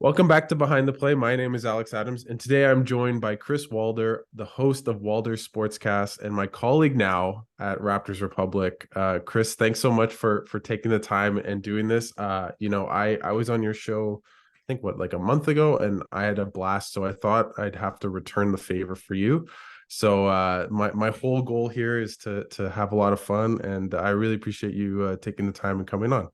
Welcome back to Behind the Play. My name is Alex Adams, and today I'm joined by Chris Walder, the host of Walder's Sportscast, and my colleague now at Raptors Republic. Chris, thanks so much for taking the time and doing this. I was on your show, I think like a month ago, and I had a blast. So I thought I'd have to return the favor for you. So my whole goal here is to have a lot of fun, and I really appreciate you taking the time and coming on.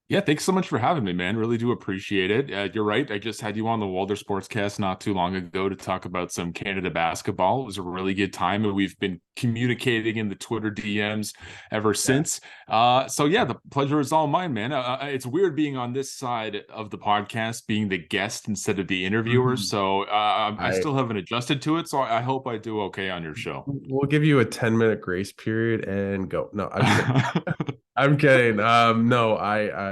Yeah, thanks so much for having me, man. Really do appreciate it. You're right. I just had you on the Walder Sportscast not too long ago to talk about some Canada basketball. It was a really good time, and we've been communicating in the Twitter DMs ever since. So yeah, the pleasure is all mine, man. It's weird being on this side of the podcast, being the guest instead of the interviewer. Mhm. So I I still haven't adjusted to it. So I hope I do okay on your show. We'll give you a 10-minute grace period and go. No, I'm kidding. I'm kidding. No,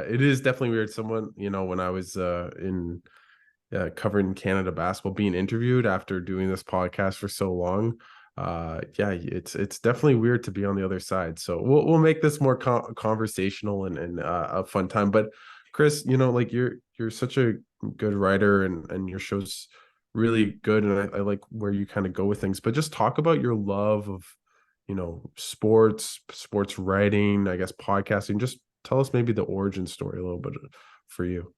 it is definitely weird. Someone, when I was in covering Canada basketball, being interviewed after doing this podcast for so long. Yeah, it's definitely weird to be on the other side. So we'll make this more conversational and a fun time. But Chris, like you're such a good writer and your show's really good, and I like where you kind of go with things. But just talk about your love of sports writing, I guess podcasting. Just tell us maybe the origin story a little bit for you.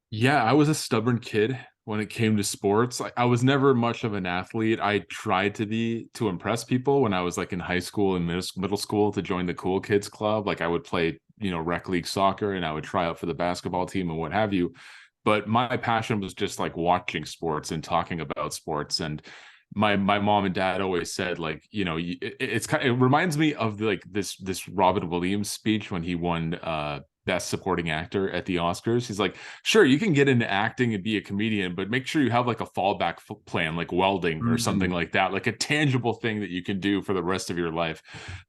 Yeah, I was a stubborn kid when it came to sports. I was never much of an athlete. I tried to be to impress people when I was like in high school and middle school to join the cool kids club. Like I would play, rec league soccer and I would try out for the basketball team and what have you. But my passion was just like watching sports and talking about sports. And my mom and dad always said like, it reminds me of like this Robin Williams speech when he won best supporting actor at the Oscars. He's like, sure, you can get into acting and be a comedian, but make sure you have like a fallback plan, like welding or something Mhm. like that, like a tangible thing that you can do for the rest of your life.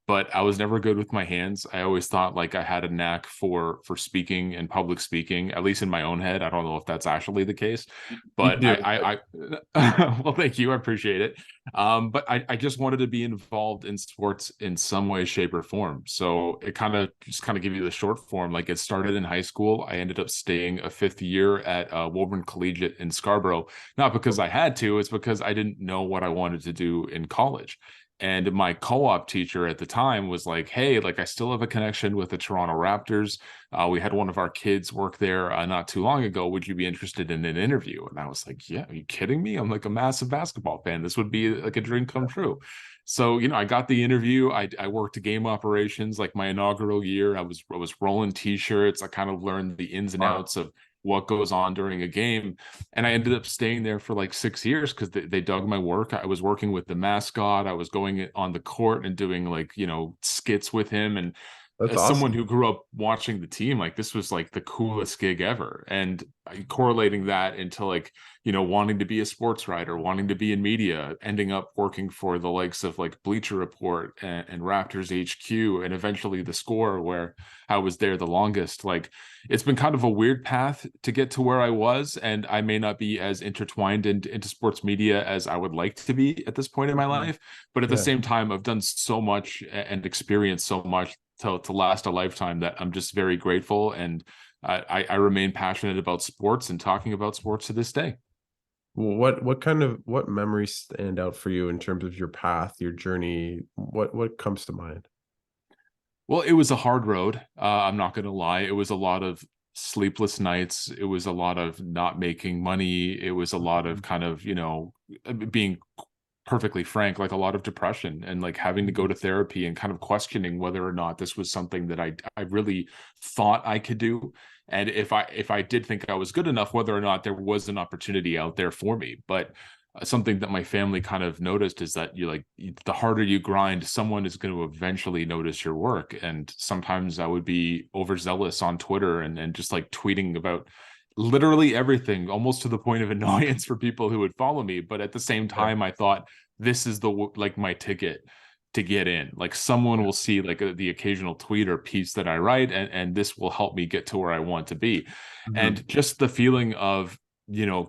But I was never good with my hands. I always thought like I had a knack for speaking and public speaking, at least in my own head. I don't know if that's actually the case, You but do. well, thank you. I appreciate it. But I just wanted to be involved in sports in some way, shape, or form. So it kind of give you the short form. Like it started in high school. I ended up staying a fifth year at Woburn Collegiate in Scarborough, not because I had to, it's because I didn't know what I wanted to do in college. And my co-op teacher at the time was like, hey, like I still have a connection with the Toronto Raptors. We had one of our kids work there not too long ago. Would you be interested in an interview? And I was like, yeah, are you kidding me? I'm like a massive basketball fan. This would be like a dream come true. So, I got the interview. I worked game operations like my inaugural year. I was rolling t-shirts. I kind of learned the ins and Wow. outs of what goes on during a game. And I ended up staying there for like 6 years because they dug my work. I was working with the mascot. I was going on the court and doing like, skits with him. And That's as someone awesome. who grew up watching the team, like this was like the coolest gig ever. And correlating that into like, wanting to be a sports writer, wanting to be in media, ending up working for the likes of like Bleacher Report and Raptors HQ, and eventually The Score, where I was there the longest. Like it's been kind of a weird path to get to where I was, and I may not be as intertwined into sports media as I would like to be at this point in my Mhm. life. But at the Yeah. same time, I've done so much and experienced so much to last a lifetime that I'm just very grateful. And I remain passionate about sports and talking about sports to this day. What memories stand out for you in terms of your path, your journey? What comes to mind? Well, it was a hard road. I'm not going to lie. It was a lot of sleepless nights. It was a lot of not making money. It was a lot of Mhm. kind of, being perfectly frank, like a lot of depression and like having to go to therapy and kind of questioning whether or not this was something that I really thought I could do. And if I did think I was good enough, whether or not there was an opportunity out there for me. But something that my family kind of noticed is that the harder you grind, someone is going to eventually notice your work. And sometimes I would be overzealous on Twitter and just like tweeting about literally everything, almost to the point of annoyance for people who would follow me. But at the same Yeah. time, I thought this is like my ticket to get in. Like someone Yeah. will see like the occasional tweet or piece that I write, and this will help me get to where I want to be. Mhm. And just the feeling of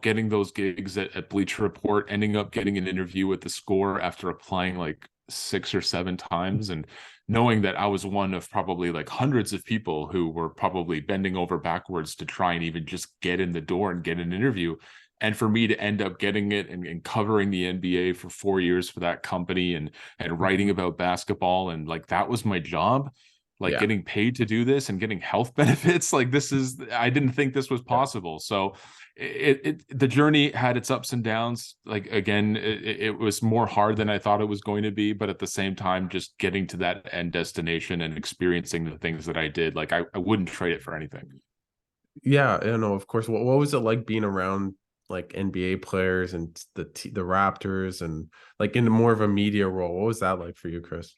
getting those gigs at Bleacher Report, ending up getting an interview with The Score after applying like 6 or 7 times, and knowing that I was one of probably like hundreds of people who were probably bending over backwards to try and even just get in the door and get an interview. And for me to end up getting it and covering the NBA for 4 years for that company and writing about basketball, and like that was my job, like Yeah. getting paid to do this and getting health benefits. Like this is, I didn't think this was possible. So the journey had its ups and downs. Like again, it was more hard than I thought it was going to be, but at the same time, just getting to that end destination and experiencing the things that I did, like I wouldn't trade it for anything. Yeah, you know, of course. What was it like being around like NBA players and the Raptors and like in more of a media role? What was that like for you, Chris?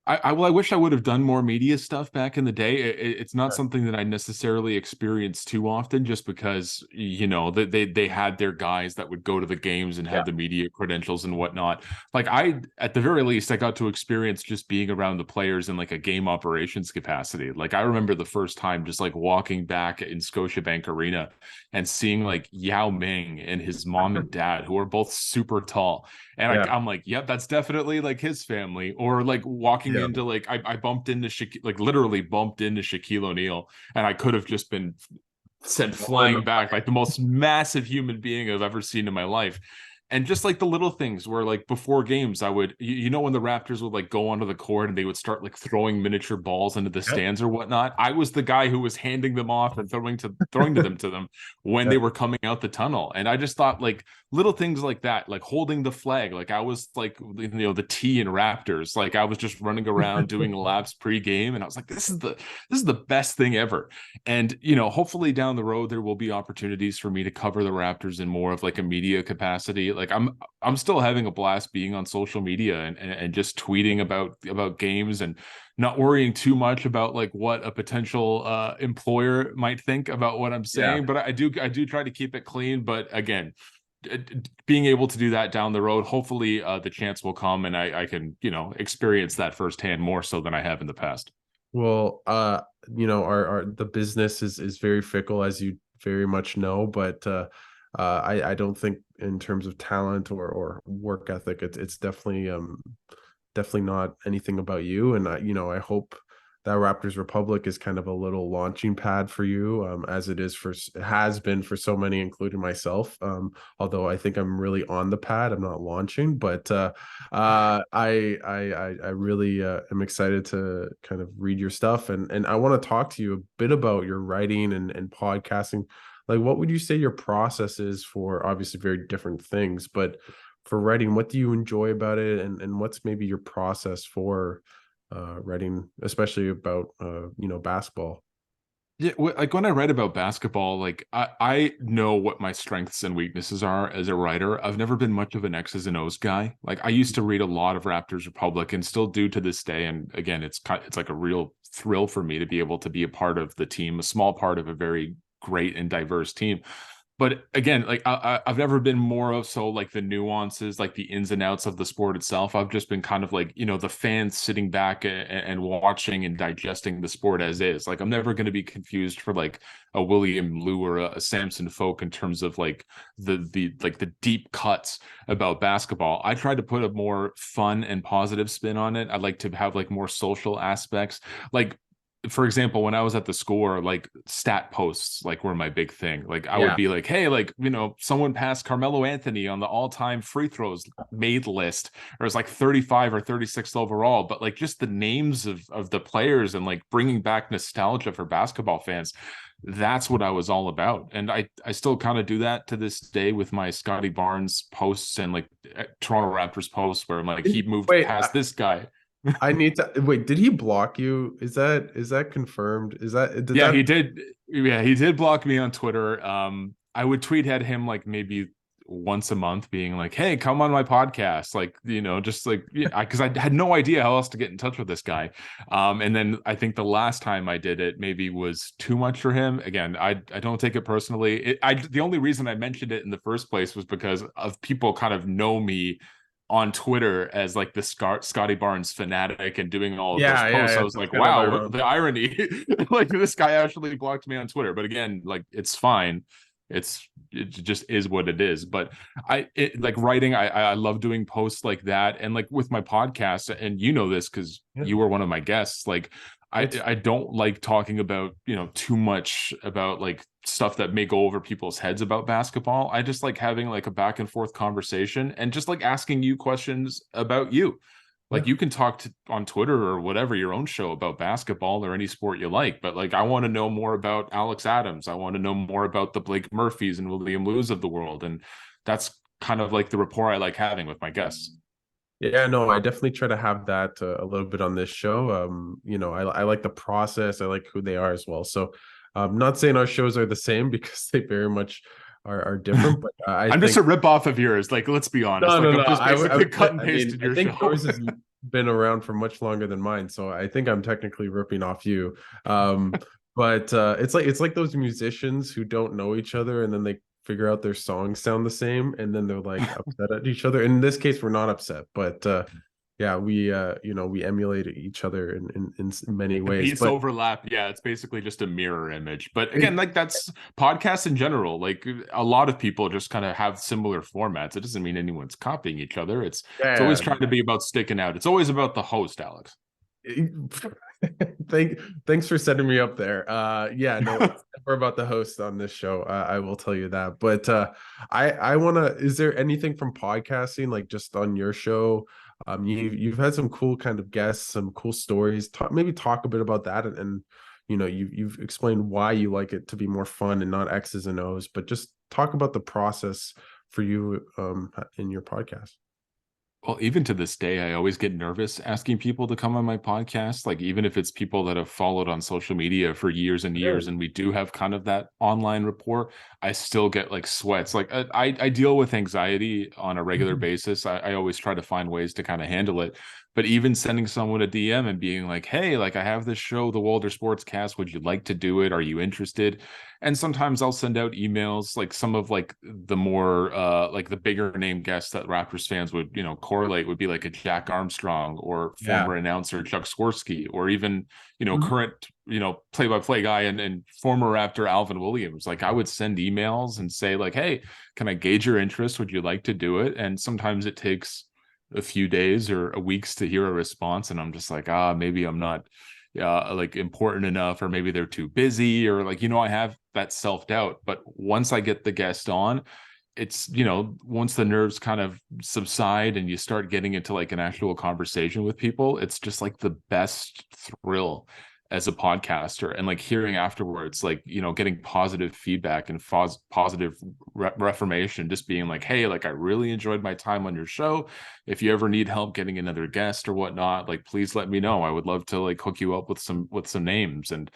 Well, I wish I would have done more media stuff back in the day. It's not something that I necessarily experienced too often, just because you know they had their guys that would go to the games and Yeah. have the media credentials and whatnot. Like I, at the very least, I got to experience just being around the players in like a game operations capacity. Like I remember the first time just like walking back in Scotiabank Arena and seeing like Yao Ming and his mom and dad, who are both super tall. And Yeah. I'm like, yep, that's definitely like his family. Or like walking Yeah. into like I bumped into like literally bumped into Shaquille O'Neal, and I could have just been sent flying back, like the most massive human being I've ever seen in my life. And just like the little things where like before games, I would, you know, when the Raptors would like go onto the court and they would start like throwing miniature balls into the Yep. stands or whatnot. I was the guy who was handing them off and throwing to them when Yeah. they were coming out the tunnel. And I just thought like little things like that, like holding the flag. Like I was like, you know, the T in Raptors. Like I was just running around doing laps pre-game, and I was like, this is the best thing ever. And you know, hopefully down the road there will be opportunities for me to cover the Raptors in more of like a media capacity. Like I'm still having a blast being on social media and just tweeting about games and not worrying too much about like what a potential employer might think about what I'm Yeah. saying. But I do try to keep it clean. But again, being able to do that down the road, hopefully the chance will come and I can, you know, experience that firsthand more so than I have in the past. Well, you know, our the business is very fickle, as you very much know, but I don't think in terms of talent or work ethic, it's definitely not anything about you. And I, you know, I hope that Raptors Republic is kind of a little launching pad for you, as it is it has been for so many, including myself. Although I think I'm really on the pad, I'm not launching, but I really am excited to kind of read your stuff, and I want to talk to you a bit about your writing and podcasting. Like, what would you say your process is for obviously very different things, but for writing, what do you enjoy about it, and what's maybe your process for writing, especially about you know, basketball? Yeah, like when I write about basketball, like I know what my strengths and weaknesses are as a writer. I've never been much of an X's and O's guy. Like I used to read a lot of Raptors Republic and still do to this day. And again, it's like a real thrill for me to be able to be a part of the team, a small part of a very great and diverse team. But again, like I've never been more of so like the nuances, like the ins and outs of the sport itself. I've just been kind of like, you know, the fans sitting back and watching and digesting the sport as is. Like I'm never going to be confused for like a William Liu or a Samson Folk in terms of like the deep cuts about basketball. I try to put a more fun and positive spin on it. I like to have like more social aspects. Like for example, when I was at the score, like stat posts like were my big thing. Like I would Yeah. be like, hey, like, you know, someone passed Carmelo Anthony on the all-time free throws made list, or it's like 35 or 36th overall. But like just the names of the players and like bringing back nostalgia for basketball fans. That's what I was all about. And I still kind of do that to this day with my Scotty Barnes posts and like Toronto Raptors posts where I'm like, he moved Wait, past this guy. I need to wait. Did he block you? Is that confirmed? Did Yeah, that? he did. Yeah, he did block me on Twitter. I would tweet at him like maybe once a month, being like, "Hey, come on my podcast." Like, you know, just like because I had no idea how else to get in touch with this guy. And then I think the last time I did it maybe was too much for him. Again, I don't take it personally. The only reason I mentioned it in the first place was because of people kind of know me on Twitter as like the Scotty Barnes fanatic and doing all of those Yeah, posts. I yeah. was That's like, kind of wow, ironic. the irony. Like this guy actually blocked me on Twitter. But again, like it's fine. it just is what it is. But like writing, I love doing posts like that, and like with my podcast, and you know this because you were one of my guests. Like I don't like talking about, too much about like stuff that may go over people's heads about basketball. I just like having like a back and forth conversation and just like asking you questions about you. Like you can talk on Twitter or whatever, your own show about basketball or any sport you like. But like, I want to know more about Alex Adams. I want to know more about the Blake Murphys and William Lewis of the world. And that's kind of like the rapport I like having with my guests. Yeah, no, I definitely try to have that a little bit on this show. I like the process. I like who they are as well. So I'm not saying our shows are the same because they very much are different, but I'm just a rip off of yours. Like, let's be honest. No, like, no, I'm no. just basically cut and pasted your I think show. yours has been around for much longer than mine, so I think I'm technically ripping off you. But it's like those musicians who don't know each other and then they figure out their songs sound the same and then they're like upset at each other. In this case, we're not upset, but yeah, we emulate each other in many ways. Piece But overlap, yeah, it's basically just a mirror image. But again, like that's podcasts in general. Like a lot of people just kind of have similar formats. It doesn't mean anyone's copying each other. It's always trying to be about sticking out. It's always about the host, Alex. Thanks for setting me up there. Yeah, no, it's never about the host on this show. I will tell you that. But I wanna, is there anything from podcasting, like just on your show? You've had some cool kind of guests, some cool stories. Maybe talk a bit about that, and you've explained why you like it to be more fun and not X's and O's, but just talk about the process for you in your podcast. Well, even to this day, I always get nervous asking people to come on my podcast. Like, even if it's people that have followed on social media for years and years, and we do have kind of that online rapport, I still get like sweats. Like, I deal with anxiety on a regular basis. I always try to find ways to kind of handle it. But even sending someone a DM and being like, hey, like I have this show, the Walder Sportscast. Would you like to do it? Are you interested? And sometimes I'll send out emails, like some of like the more like the bigger name guests that Raptors fans would, correlate would be like a Jack Armstrong or former announcer Chuck Swirsky, or even, current, play-by-play guy and former Raptor Alvin Williams. Like I would send emails and say like, hey, can I gauge your interest? Would you like to do it? And sometimes it takes a few days or weeks to hear a response. And I'm just like, maybe I'm not like important enough, or maybe they're too busy, or like, I have that self-doubt. But once I get the guest on, it's, once the nerves kind of subside and you start getting into like an actual conversation with people, it's just like the best thrill as a podcaster. And like hearing afterwards, like, getting positive feedback and positive reformation, just being like, hey, like I really enjoyed my time on your show. If you ever need help getting another guest or whatnot, like please let me know. I would love to like hook you up with some names. And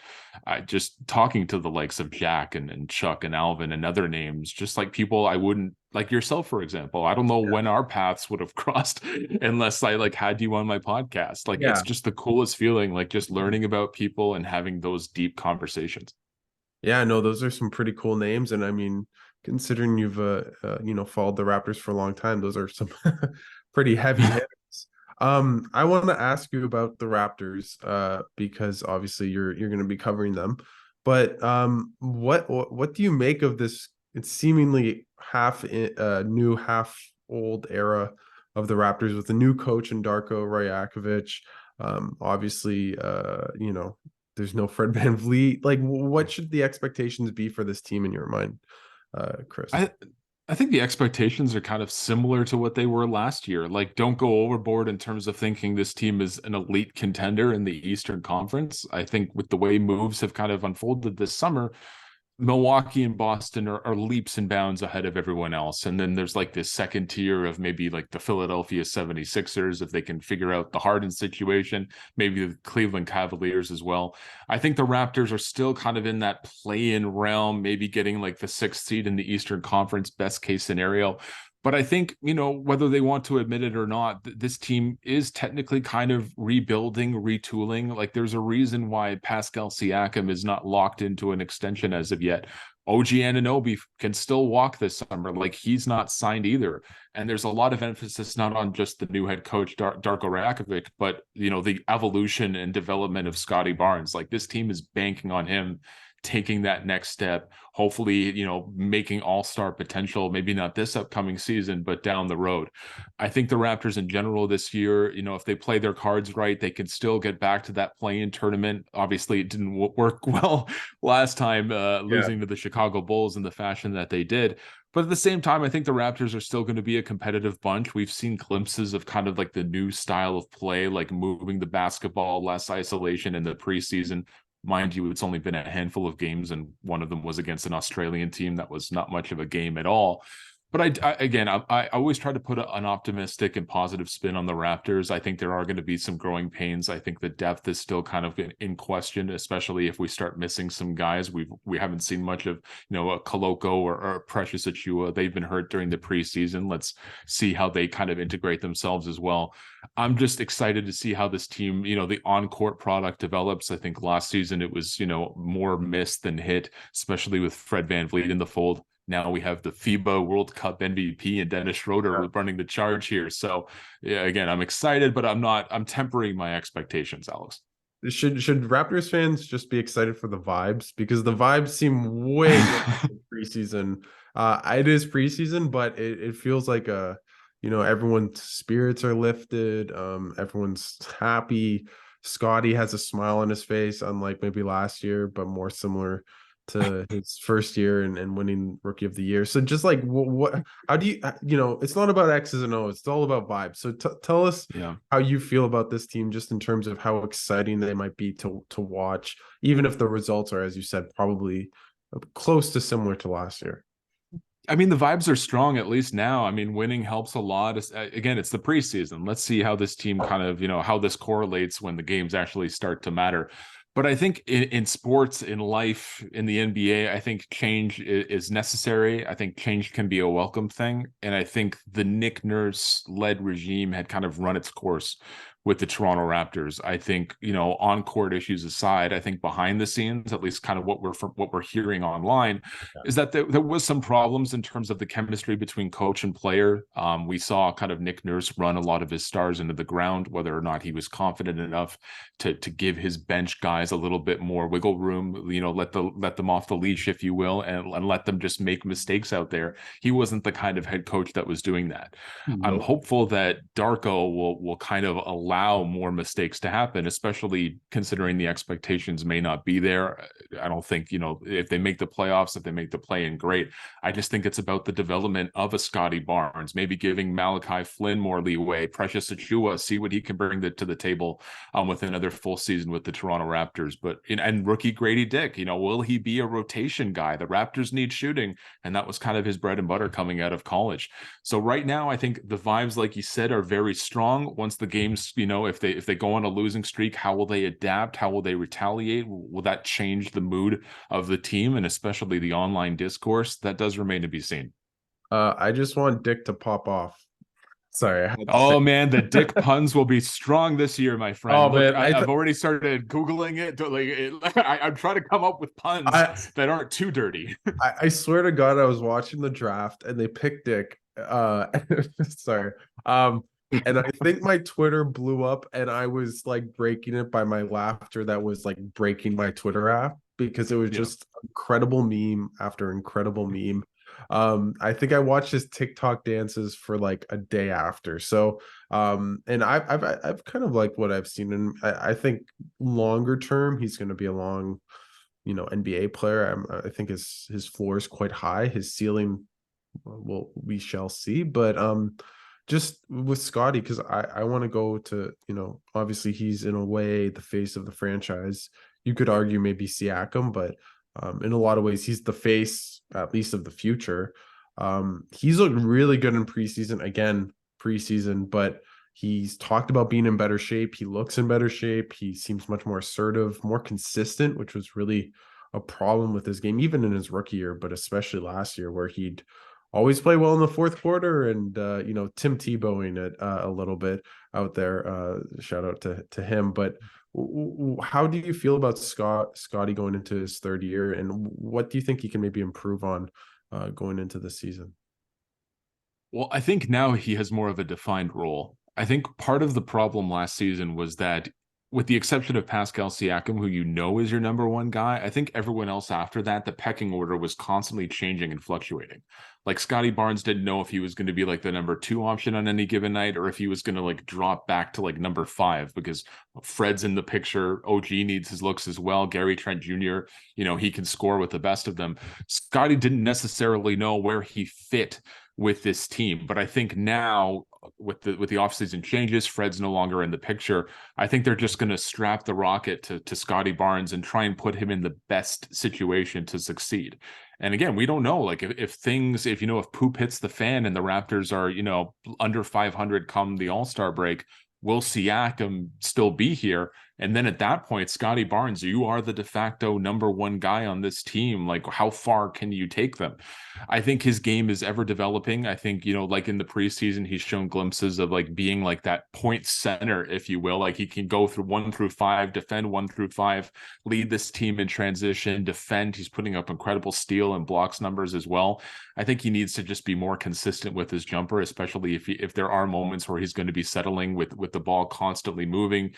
I just talking to the likes of Jack and Chuck and Alvin and other names, just like people I wouldn't, like yourself, for example. I don't know when our paths would have crossed unless I like had you on my podcast. Like it's just the coolest feeling, like just learning about people and having those deep conversations. Yeah, no, those are some pretty cool names. And I mean, considering you've followed the Raptors for a long time, those are some pretty heavy hitters. I want to ask you about the Raptors because obviously you're going to be covering them. But what do you make of this? It's seemingly half new, half old era of the Raptors with a new coach in Darko Rajakovic. Obviously, there's no Fred VanVleet. Like, what should the expectations be for this team in your mind, Chris? I think the expectations are kind of similar to what they were last year. Like, don't go overboard in terms of thinking this team is an elite contender in the Eastern Conference. I think with the way moves have kind of unfolded this summer, Milwaukee and Boston are leaps and bounds ahead of everyone else. And then there's like this second tier of maybe like the Philadelphia 76ers, if they can figure out the Harden situation, maybe the Cleveland Cavaliers as well. I think the Raptors are still kind of in that play-in realm, maybe getting like the 6th seed in the Eastern Conference, best case scenario. But I think, whether they want to admit it or not, this team is technically kind of rebuilding, retooling. Like there's a reason why Pascal Siakam is not locked into an extension as of yet. OG Anunoby can still walk this summer. Like he's not signed either. And there's a lot of emphasis not on just the new head coach, Darko Rakovic, but, the evolution and development of Scotty Barnes. Like this team is banking on him taking that next step, hopefully, making all-star potential, maybe not this upcoming season, but down the road. I think the Raptors in general this year, if they play their cards right, they can still get back to that play-in tournament. Obviously, it didn't work well last time, losing to the Chicago Bulls in the fashion that they did. But at the same time, I think the Raptors are still going to be a competitive bunch. We've seen glimpses of kind of like the new style of play, like moving the basketball, less isolation in the preseason. Mind you, it's only been a handful of games, and one of them was against an Australian team that was not much of a game at all. But I always try to put an optimistic and positive spin on the Raptors. I think there are going to be some growing pains. I think the depth is still kind of in question, especially if we start missing some guys. We haven't seen much of, a Koloko or Precious Achiuwa. They've been hurt during the preseason. Let's see how they kind of integrate themselves as well. I'm just excited to see how this team, the on-court product develops. I think last season it was, more miss than hit, especially with Fred VanVleet in the fold. Now we have the FIBA World Cup MVP and Dennis Schroeder running the charge here. So yeah, again, I'm excited, but I'm tempering my expectations, Alex. Should Raptors fans just be excited for the vibes? Because the vibes seem way preseason. It is preseason, but it feels like everyone's spirits are lifted. Everyone's happy. Scotty has a smile on his face, unlike maybe last year, but more similar to his first year and winning Rookie of the Year. So just like how do you it's not about X's and O's, it's all about vibes. So tell us how you feel about this team, just in terms of how exciting they might be to watch, even if the results are, as you said, probably close to similar to last year. I mean, the vibes are strong, at least now. I mean, winning helps a lot. Again, it's the preseason. Let's see how this team kind of, how this correlates when the games actually start to matter. But I think in sports, in life, in the NBA, I think change is necessary. I think change can be a welcome thing. And I think the Nick Nurse-led regime had kind of run its course with the Toronto Raptors. I think, on-court issues aside, I think behind the scenes, at least kind of what we're hearing online, is that there was some problems in terms of the chemistry between coach and player. We saw kind of Nick Nurse run a lot of his stars into the ground, whether or not he was confident enough to give his bench guys a little bit more wiggle room, let them off the leash, if you will, and let them just make mistakes out there. He wasn't the kind of head coach that was doing that. I'm hopeful that Darko will kind of allow more mistakes to happen, especially considering the expectations may not be there. I don't think, if they make the playoffs, if they make the play-in, great. I just think it's about the development of a Scotty Barnes, maybe giving Malachi Flynn more leeway, Precious Achiuwa, see what he can bring to the table with another full season with the Toronto Raptors. But and rookie Grady Dick, will he be a rotation guy? The Raptors need shooting, and that was kind of his bread and butter coming out of college. So right now, I think the vibes, like you said, are very strong. Once the games, if they go on a losing streak, how will they adapt? How will they retaliate? Will that change the mood of the team, and especially the online discourse? That does remain to be seen. I just want Dick to pop off. Sorry. Oh man, the Dick puns will be strong this year, my friend. Oh Look, man, I've already started Googling it. I'm trying to come up with puns that aren't too dirty. I swear to God, I was watching the draft and they picked Dick. Sorry. And I think my Twitter blew up, and I was like breaking it by my laughter. That was like breaking my Twitter app, because it was just incredible meme after incredible meme. I think I watched his TikTok dances for like a day after. So, and I've kind of liked what I've seen, and I think longer term he's going to be a long, NBA player. I think his floor is quite high. His ceiling, well, we shall see. But just with Scotty, because I want to go to, obviously he's in a way the face of the franchise. You could argue maybe Siakam, but in a lot of ways, he's the face, at least, of the future. He's looked really good in preseason, but he's talked about being in better shape. He looks in better shape. He seems much more assertive, more consistent, which was really a problem with his game, even in his rookie year, but especially last year, where he'd always play well in the fourth quarter, and Tim Tebowing it a little bit out there. Shout out to him. But how do you feel about Scotty going into his third year, and what do you think he can maybe improve on going into the season? Well, I think now he has more of a defined role. I think part of the problem last season was that with the exception of Pascal Siakam, who you know is your number one guy, I think everyone else after that, the pecking order was constantly changing and fluctuating. Like Scotty Barnes didn't know if he was going to be like the number 2 option on any given night, or if he was going to like drop back to like number 5, because Fred's in the picture. OG needs his looks as well. Gary Trent Jr., he can score with the best of them. Scotty didn't necessarily know where he fit with this team, but I think now with the offseason changes, Fred's no longer in the picture. I think they're just going to strap the rocket to Scotty Barnes and try and put him in the best situation to succeed. And again, we don't know, like if poop hits the fan and the Raptors are, under 500 come the All-Star break, will Siakam still be here? And then at that point, Scotty Barnes, you are the de facto number 1 guy on this team. Like, how far can you take them? I think his game is ever developing. I think, like in the preseason, he's shown glimpses of like being like that point center, if you will. Like he can go through 1 through 5, defend 1 through 5, lead this team in transition, defend. He's putting up incredible steal and blocks numbers as well. I think he needs to just be more consistent with his jumper, especially if there are moments where he's going to be settling with the ball constantly moving,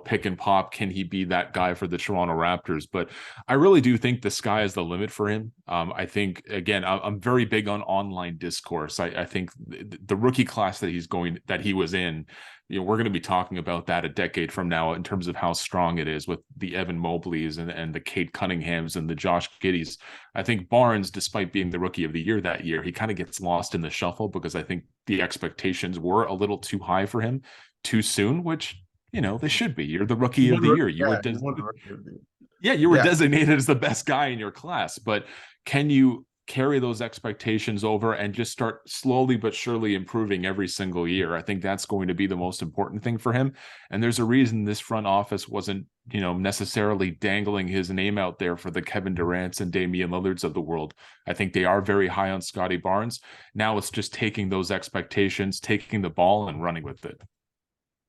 pick and pop. Can he be that guy for the Toronto Raptors? But I really do think the sky is the limit for him. I think, again, I'm very big on online discourse. I think the rookie class that he was in, we're going to be talking about that a decade from now in terms of how strong it is with the Evan Mobleys and the Cade Cunninghams and the Josh Giddeys. I think Barnes, despite being the rookie of the year that year, he kind of gets lost in the shuffle because I think the expectations were a little too high for him too soon, which, they should be. You're the rookie of the year. You were designated as the best guy in your class, but can you carry those expectations over and just start slowly but surely improving every single year? I think that's going to be the most important thing for him. And there's a reason this front office wasn't, necessarily dangling his name out there for the Kevin Durant's and Damian Lillards of the world. I think they are very high on Scotty Barnes. Now it's just taking those expectations, taking the ball and running with it.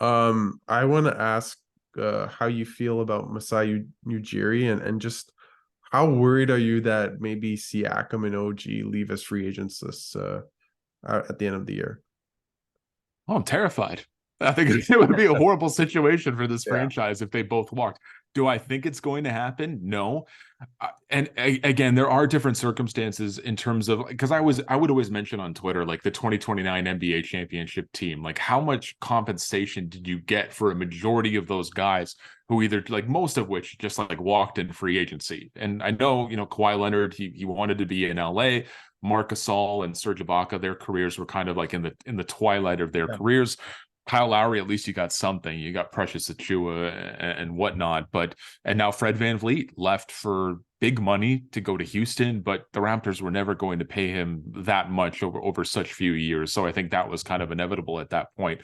I want to ask how you feel about Masai Ujiri and just how worried are you that maybe Siakam and OG leave as free agents this at the end of the year? Oh, I'm terrified. I think it would be a horrible situation for this franchise if they both walked. Do I think it's going to happen? No. And again, there are different circumstances in terms of, because I would always mention on Twitter, like the 2029 NBA championship team, like how much compensation did you get for a majority of those guys who either, like most of which just like walked in free agency? And I know, Kawhi Leonard, he wanted to be in LA. Marc Gasol and Serge Ibaka, their careers were kind of like in the twilight of their careers. Kyle Lowry, at least you got something. You got Precious Achiuwa and whatnot. And now Fred VanVleet left for big money to go to Houston, but the Raptors were never going to pay him that much over such few years. So I think that was kind of inevitable at that point.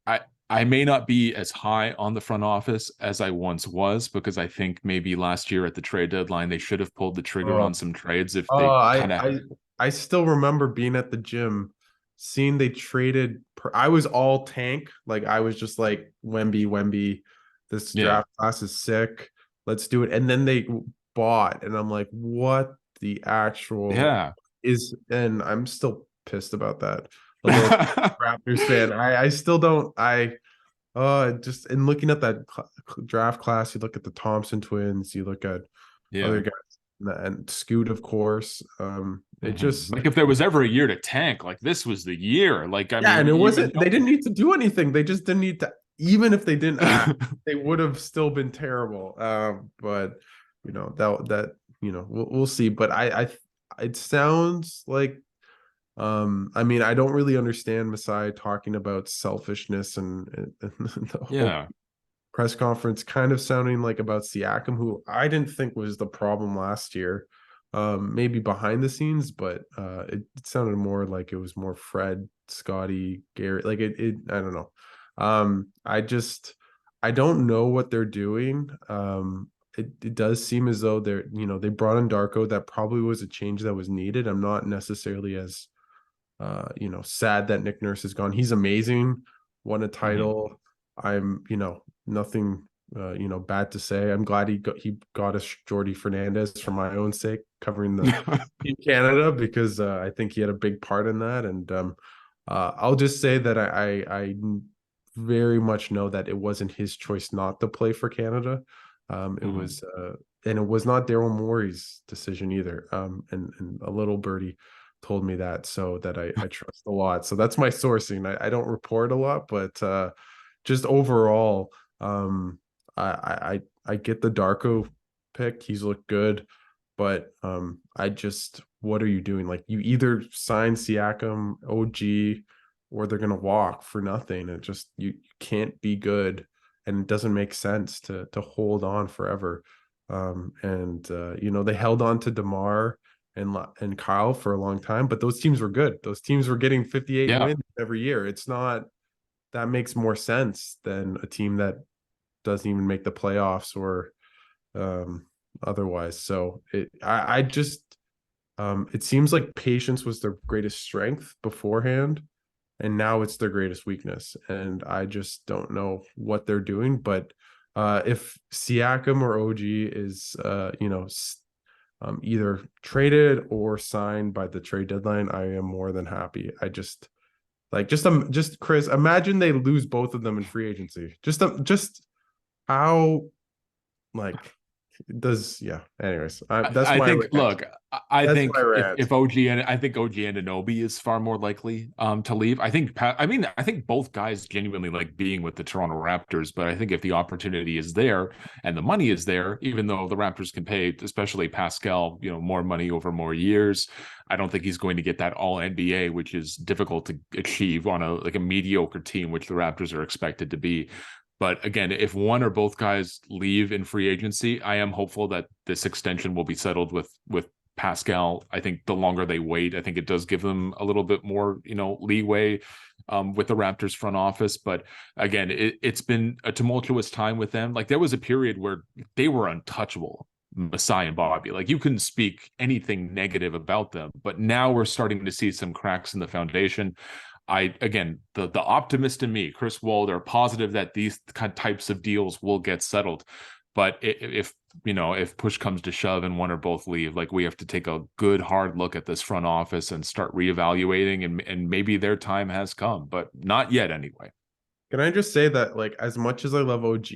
I may not be as high on the front office as I once was, because I think maybe last year at the trade deadline, they should have pulled the trigger on some trades if they kind of... I still remember being at the gym, seeing they traded. I was all tank. Like I was just like, Wemby, this draft class is sick. Let's do it. And then they bought, and I'm like, what the actual is? And I'm still pissed about that. The Raptors fan. I still don't. Just in looking at that draft class, you look at the Thompson twins, you look at other guys, and Scoot, of course. It just like if there was ever a year to tank, like this was the year. Like and it wasn't. They didn't need to do anything. They just didn't need to. Even if they didn't, they would have still been terrible. But we'll see. But it sounds like. I mean, I don't really understand Masai talking about selfishness and the whole press conference kind of sounding like about Siakam, who I didn't think was the problem last year. Maybe behind the scenes, but it sounded more like it was more Fred, Scotty, Gary. Like it I don't know. I don't know what they're doing. It does seem as though they brought in Darko. That probably was a change that was needed. I'm not necessarily as sad that Nick Nurse is gone. He's amazing, won a title. I'm nothing bad to say. I'm glad he got us Jordy Fernandez for my own sake, covering the in Canada, because I think he had a big part in that. And I'll just say that I very much know that it wasn't his choice not to play for Canada. It Mhm. was, and it was not Daryl Morey's decision either. And a little birdie told me that, so that I trust a lot. So that's my sourcing. I don't report a lot, but just overall, I get the Darko pick. He's looked good, but what are you doing? Like, you either sign Siakam, OG, or they're gonna walk for nothing. It just, you can't be good, and it doesn't make sense to hold on forever. They held on to DeMar and Kyle for a long time, but those teams were good. Those teams were getting 58 Yeah. wins every year. It's not, that makes more sense than a team that doesn't even make the playoffs or um otherwise. So I just it seems like patience was their greatest strength beforehand, and now it's their greatest weakness. And I just don't know what they're doing. But if Siakam or OG is either traded or signed by the trade deadline, I am more than happy. I just like, just Chris, imagine they lose both of them in free agency. Just how, like, does, yeah. Anyways, that's I my think, rant. look, I That's my think rant. if OG and I think OG Anunoby is far more likely to leave. I think both guys genuinely like being with the Toronto Raptors, but I think if the opportunity is there and the money is there, even though the Raptors can pay, especially Pascal, more money over more years, I don't think he's going to get that all NBA, which is difficult to achieve on a mediocre team, which the Raptors are expected to be. But again, if one or both guys leave in free agency, I am hopeful that this extension will be settled with Pascal. I think the longer they wait, I think it does give them a little bit more, leeway with the Raptors front office. But again, it's been a tumultuous time with them. Like, there was a period where they were untouchable. Masai and Bobby, like, you couldn't speak anything negative about them, but now we're starting to see some cracks in the foundation. The optimist in me, Chris Walder, positive that these kind of types of deals will get settled. But if push comes to shove and one or both leave, like, we have to take a good hard look at this front office and start reevaluating, and maybe their time has come, but not yet anyway. Can I just say that, like, as much as I love OG,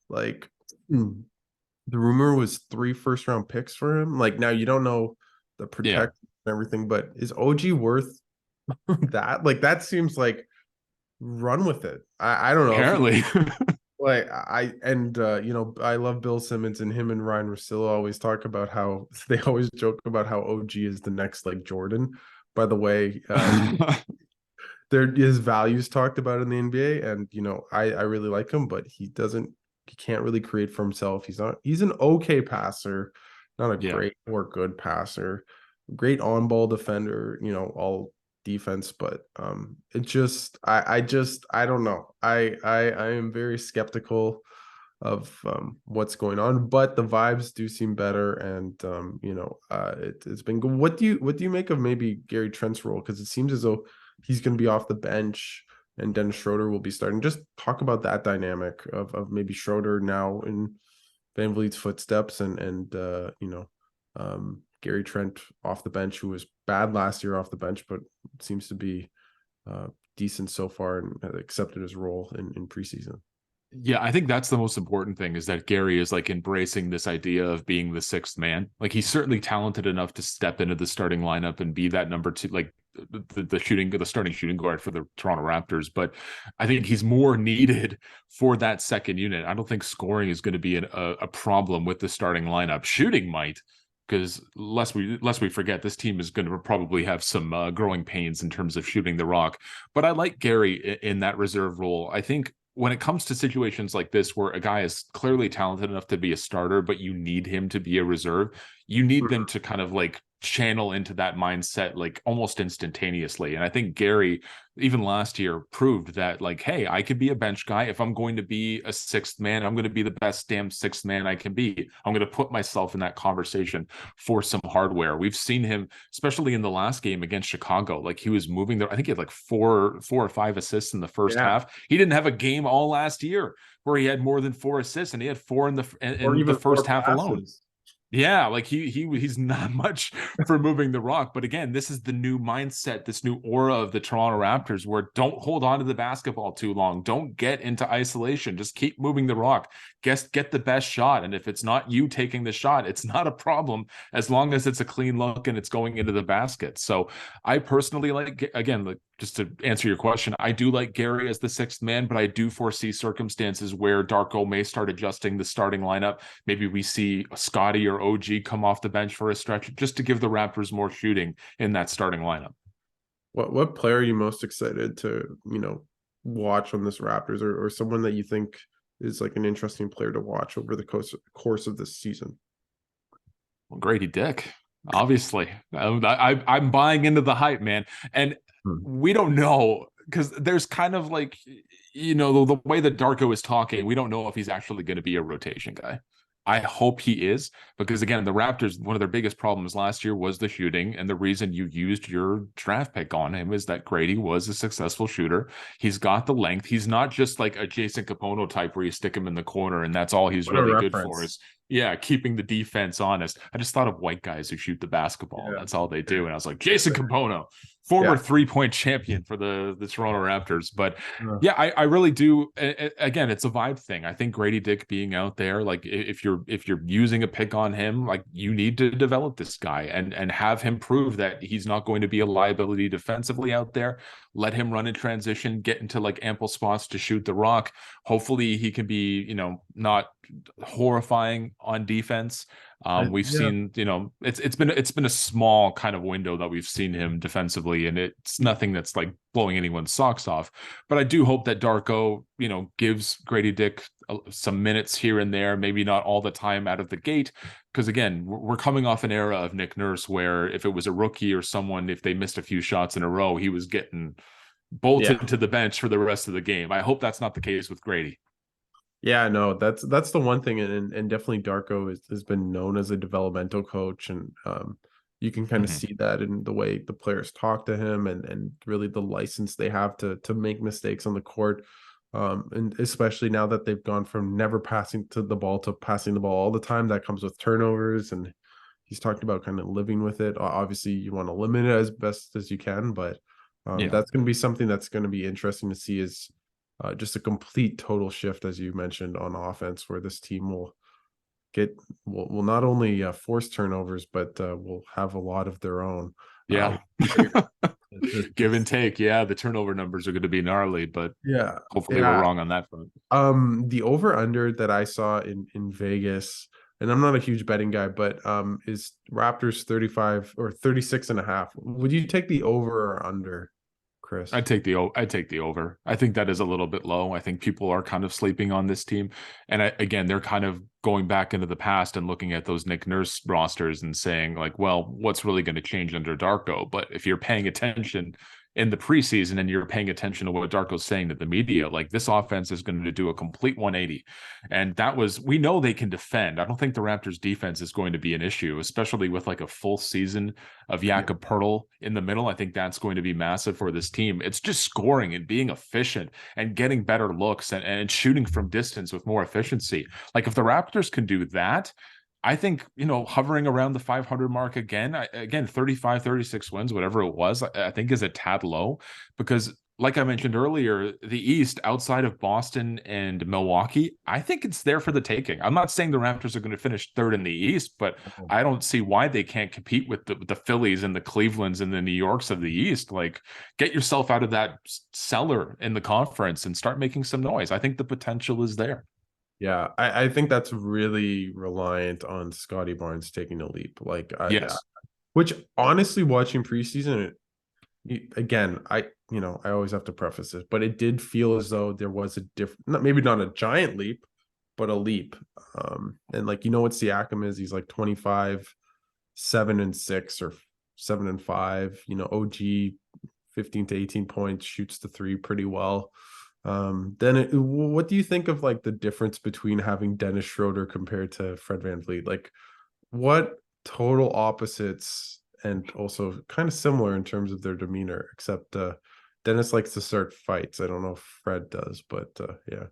like, the rumor was 3 first round picks for him. Like, now you don't know the Yeah, protect and everything, but is OG worth that? Like, that seems like, run with it. I don't know if you, apparently. like, I love Bill Simmons, and him and Ryan Russillo always talk about how they always joke about how OG is the next, like, Jordan. By the way, his values talked about in the NBA, and I really like him, but he can't really create for himself. He's an okay passer, not a Yeah. great or good passer, great on ball defender, all defense. But it just I don't know. I am very skeptical of what's going on, but the vibes do seem better. And it's been good. What do you make of maybe Gary Trent's role? Because it seems as though he's going to be off the bench and Dennis Schroeder will be starting. Just talk about that dynamic of maybe Schroeder now in Van Vliet's footsteps, and Gary Trent off the bench, who was bad last year off the bench, but seems to be decent so far and accepted his role in preseason. Yeah, I think that's the most important thing, is that Gary is like embracing this idea of being the sixth man. Like, he's certainly talented enough to step into the starting lineup and be that number two, like the starting shooting guard for the Toronto Raptors. But I think he's more needed for that second unit. I don't think scoring is going to be a problem with the starting lineup. Shooting might, because lest we forget, this team is going to probably have some growing pains in terms of shooting the rock. But I like Gary in that reserve role. I think when it comes to situations like this, where a guy is clearly talented enough to be a starter, but you need him to be a reserve, you need them to kind of like channel into that mindset like almost instantaneously. And I think Gary, even last year, proved that, like, hey, I could be a bench guy. If I'm going to be a sixth man, I'm going to be the best damn sixth man I can be. I'm going to put myself in that conversation for some hardware. We've seen him, especially in the last game against Chicago, like, he was moving there. I think he had like four or five assists in the first Yeah, half. He didn't have a game all last year where he had more than 4 assists, and he had four in or the even first 4 half alone. passes. Yeah, like he's not much for moving the rock. But again, this is the new mindset, this new aura of the Toronto Raptors, where don't hold on to the basketball too long. Don't get into isolation. Just keep moving the rock. Get the best shot. And if it's not you taking the shot, it's not a problem as long as it's a clean look and it's going into the basket. So I personally like, again, like, just to answer your question, I do like Gary as the sixth man, but I do foresee circumstances where Darko may start adjusting the starting lineup. Maybe we see Scotty or OG come off the bench for a stretch just to give the Raptors more shooting in that starting lineup. What player are you most excited to, watch on this Raptors, or someone that you think is like an interesting player to watch over the course of this season? Well, Grady Dick, obviously. I'm buying into the hype, man. And we don't know, because there's kind of like, the way that Darko is talking, we don't know if he's actually going to be a rotation guy. I hope he is, because again, the Raptors, one of their biggest problems last year was the shooting. And the reason you used your draft pick on him is that Grady was a successful shooter. He's got the length. He's not just like a Jason Capono type where you stick him in the corner and that's all he's What a really good for, reference. is keeping the defense honest. I just thought of white guys who shoot the basketball. Yeah. That's all they do. And I was like, Jason Capono, former 3-point champion for the Toronto Raptors. But Yeah. yeah, I really do. Again, it's a vibe thing. I think Grady Dick being out there, like if you're using a pick on him, like you need to develop this guy and have him prove that he's not going to be a liability defensively out there. Let him run in transition, get into like ample spots to shoot the rock. Hopefully he can be, not horrifying on defense. We've Yeah. seen, it's been a small kind of window that we've seen him defensively, and it's nothing that's like blowing anyone's socks off. But I do hope that Darko, gives Grady Dick some minutes here and there, maybe not all the time out of the gate. Because again, we're coming off an era of Nick Nurse where if it was a rookie or someone, if they missed a few shots in a row, he was getting bolted to the bench for the rest of the game. I hope that's not the case with Grady. Yeah, no, that's the one thing, and definitely Darko has been known as a developmental coach, and you can kind of Mhm. see that in the way the players talk to him, and really the license they have to make mistakes on the court, and especially now that they've gone from never passing to the ball to passing the ball all the time. That comes with turnovers, and he's talked about kind of living with it. Obviously, you want to limit it as best as you can, but Yeah. that's going to be something that's going to be interesting to see, is just a complete total shift, as you mentioned, on offense, where this team will not only force turnovers, but will have a lot of their own. Uh, Yeah. Give and this, take. Yeah, the turnover numbers are going to be gnarly, but yeah, hopefully we're yeah. wrong on that front. The over under that I saw in Vegas, and I'm not a huge betting guy, but is Raptors 35 or 36.5. Would you take the over or under, Chris? I'd take the over. I think that is a little bit low. I think people are kind of sleeping on this team. And again, they're kind of going back into the past and looking at those Nick Nurse rosters and saying like, well, what's really going to change under Darko? But if you're paying attention in the preseason and you're paying attention to what Darko's saying to the media, like this offense is going to do a complete 180. And we know they can defend. I don't think the Raptors defense is going to be an issue, especially with like a full season of Yeah, Jakob Pertl in the middle. I think that's going to be massive for this team. It's just scoring and being efficient and getting better looks and shooting from distance with more efficiency. Like if the Raptors can do that, I think, hovering around the 500 mark again, 35, 36 wins, whatever it was, I think is a tad low, because like I mentioned earlier, the East outside of Boston and Milwaukee, I think it's there for the taking. I'm not saying the Raptors are going to finish third in the East, but I don't see why they can't compete with the Phillies and the Clevelands and the New Yorks of the East. Like, get yourself out of that cellar in the conference and start making some noise. I think the potential is there. yeah. I think that's really reliant on Scotty Barnes taking a leap. Like Yes. which honestly, watching preseason, again, I always have to preface this, but it did feel as though there was a different, maybe not a giant leap, but a leap. And like, what Siakam is, he's like 25, 7-6 or 7-5. OG 15 to 18 points, shoots the three pretty well. What do you think of like the difference between having Dennis Schroeder compared to Fred VanVleet? Like, what total opposites, and also kind of similar in terms of their demeanor, except Dennis likes to start fights. I don't know if Fred does, but yeah.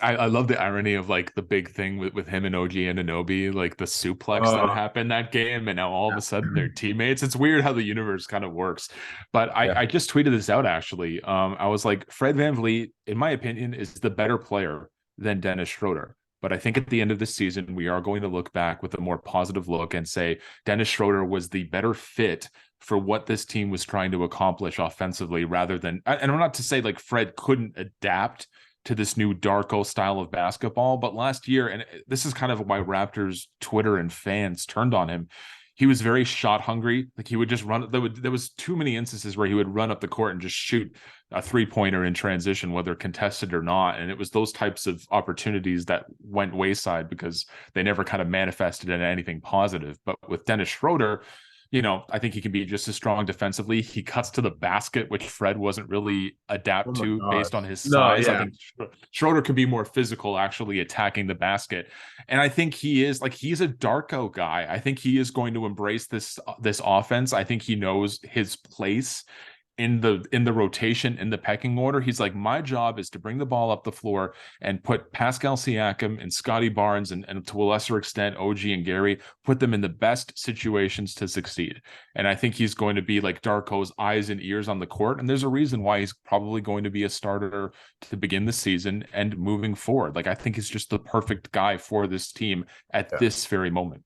I love the irony of like the big thing with him and OG Anunoby, like the suplex that Uh, happened that game, and now all of a sudden they're teammates. It's weird how the universe kind of works. But yeah. I just tweeted this out actually. I was like, Fred VanVleet, in my opinion, is the better player than Dennis Schroeder. But I think at the end of the season, we are going to look back with a more positive look and say Dennis Schroeder was the better fit for what this team was trying to accomplish offensively rather than, and I'm not to say like Fred couldn't adapt to this new Darko style of basketball. But last year, and this is kind of why Raptors Twitter and fans turned on him, he was very shot hungry. Like he would just run. There was too many instances where he would run up the court and just shoot a 3-pointer in transition, whether contested or not. And it was those types of opportunities that went wayside because they never kind of manifested into anything positive. But with Dennis Schroeder, I think he can be just as strong defensively. He cuts to the basket, which Fred wasn't really Oh adapt my to gosh. based on his No, size. I yeah. think Schroeder can be more physical, actually attacking the basket. And I think he's a Darko guy. I think he is going to embrace this offense. I think he knows his place in the rotation, in the pecking order. He's like, my job is to bring the ball up the floor and put Pascal Siakam and Scotty Barnes and to a lesser extent OG and Gary, put them in the best situations to succeed. And I think he's going to be like Darko's eyes and ears on the court. And there's a reason why he's probably going to be a starter to begin the season and moving forward. Like I think he's just the perfect guy for this team at Yeah. this very moment.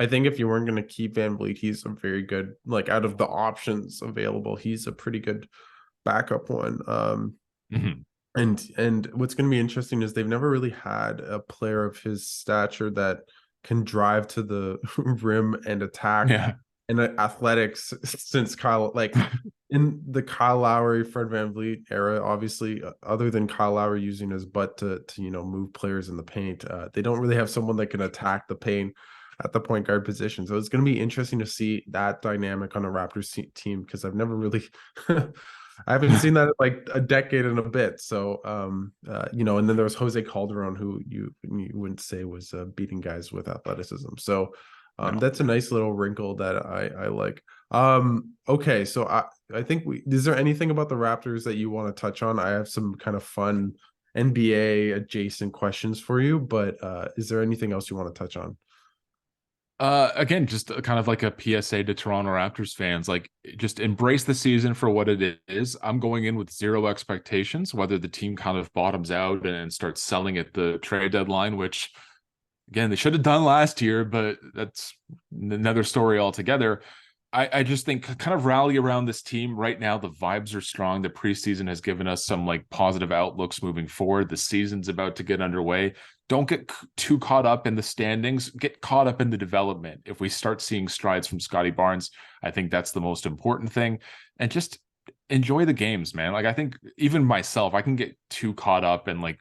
I think if you weren't going to keep Van Vliet, he's a very good, like out of the options available, he's a pretty good backup one. Mhm. And what's going to be interesting is they've never really had a player of his stature that can drive to the rim and attack Yeah. and athletics since Kyle, like in the Kyle Lowry, Fred VanVleet era, obviously, other than Kyle Lowry using his butt to move players in the paint, they don't really have someone that can attack the paint at the point guard position. So it's going to be interesting to see that dynamic on a Raptors team because I've never really I haven't seen that in like a decade and a bit. So and then there was Jose Calderon, who you wouldn't say was beating guys with athleticism. So No. that's a nice little wrinkle that I like. Okay, so I think is there anything about the Raptors that you want to touch on? I have some kind of fun NBA adjacent questions for you, but is there anything else you want to touch on? Again, just kind of like a PSA to Toronto Raptors fans, like just embrace the season for what it is. I'm going in with zero expectations, whether the team kind of bottoms out and starts selling at the trade deadline, which again, they should have done last year, but that's another story altogether. I just think kind of rally around this team right now. The vibes are strong. The preseason has given us some like positive outlooks moving forward. The season's about to get underway. Don't get too caught up in the standings. Get caught up in the development. If we start seeing strides from Scotty Barnes, I think that's the most important thing. And just enjoy the games, man. Like I think even myself, I can get too caught up in like,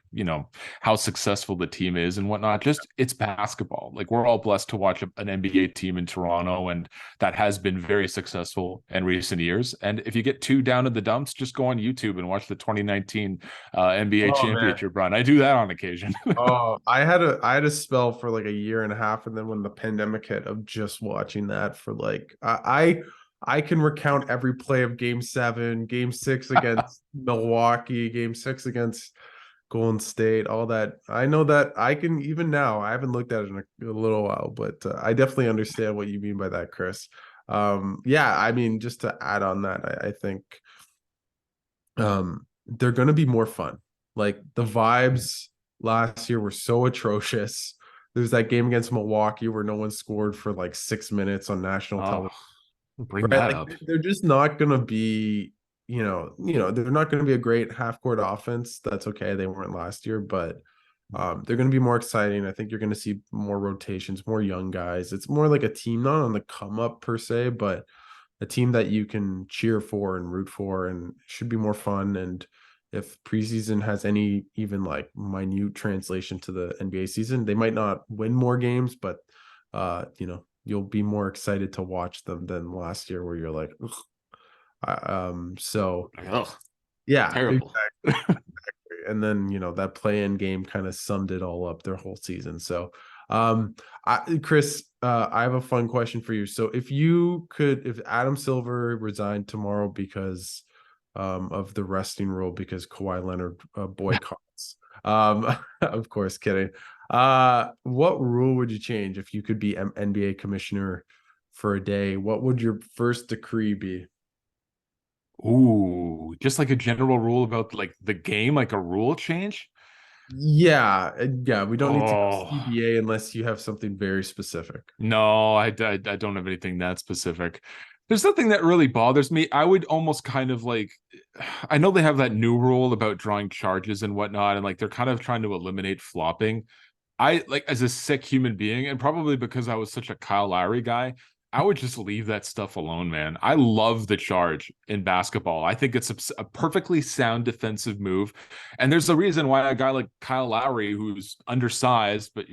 how successful the team is and whatnot. Just it's basketball. Like we're all blessed to watch an NBA team in Toronto, and that has been very successful in recent years. And if you get too down in the dumps, just go on YouTube and watch the 2019 NBA Oh man. championship run. I do that on occasion. Oh, I had a spell for like a year and a half, and then when the pandemic hit, of just watching that for like I can recount every play of Game 7, Game 6 against Milwaukee, Game 6 against Golden State, all that. I know that I can even now. I haven't looked at it in a little while, but I definitely understand what you mean by that, Chris. Yeah, I mean, just to add on that, I think they're going to be more fun. Like the vibes last year were so atrocious. There's that game against Milwaukee where no one scored for like 6 minutes on national Oh, television, bring right? that Like up. they're just not going to be, they're not going to be a great half court offense. That's okay. They weren't last year, but they're going to be more exciting. I think you're going to see more rotations, more young guys. It's more like a team, not on the come up per se, but a team that you can cheer for and root for, and should be more fun. And if preseason has any even like minute translation to the NBA season, they might not win more games, but you'll be more excited to watch them than last year, where you're like, so Ugh, yeah, terrible. exactly. And then that play-in game kind of summed it all up, their whole season. So Chris, I have a fun question for you. So if Adam Silver resigned tomorrow because of the resting rule, because Kawhi Leonard boycotts, Of course, kidding. What rule would you change if you could be NBA commissioner for a day? What would your first decree be? Ooh, just like a general rule about like the game, like a rule change. Yeah, yeah, we don't need to go Oh, CBA unless you have something very specific. no, I don't have anything that specific. There's nothing that really bothers me. I would almost kind of like, I know they have that new rule about drawing charges and whatnot, and like they're kind of trying to eliminate flopping. I like as a sick human being, and probably because I was such a Kyle Lowry guy, I would just leave that stuff alone, man. I love the charge in basketball. I think it's a perfectly sound defensive move. And there's a reason why a guy like Kyle Lowry, who's undersized, but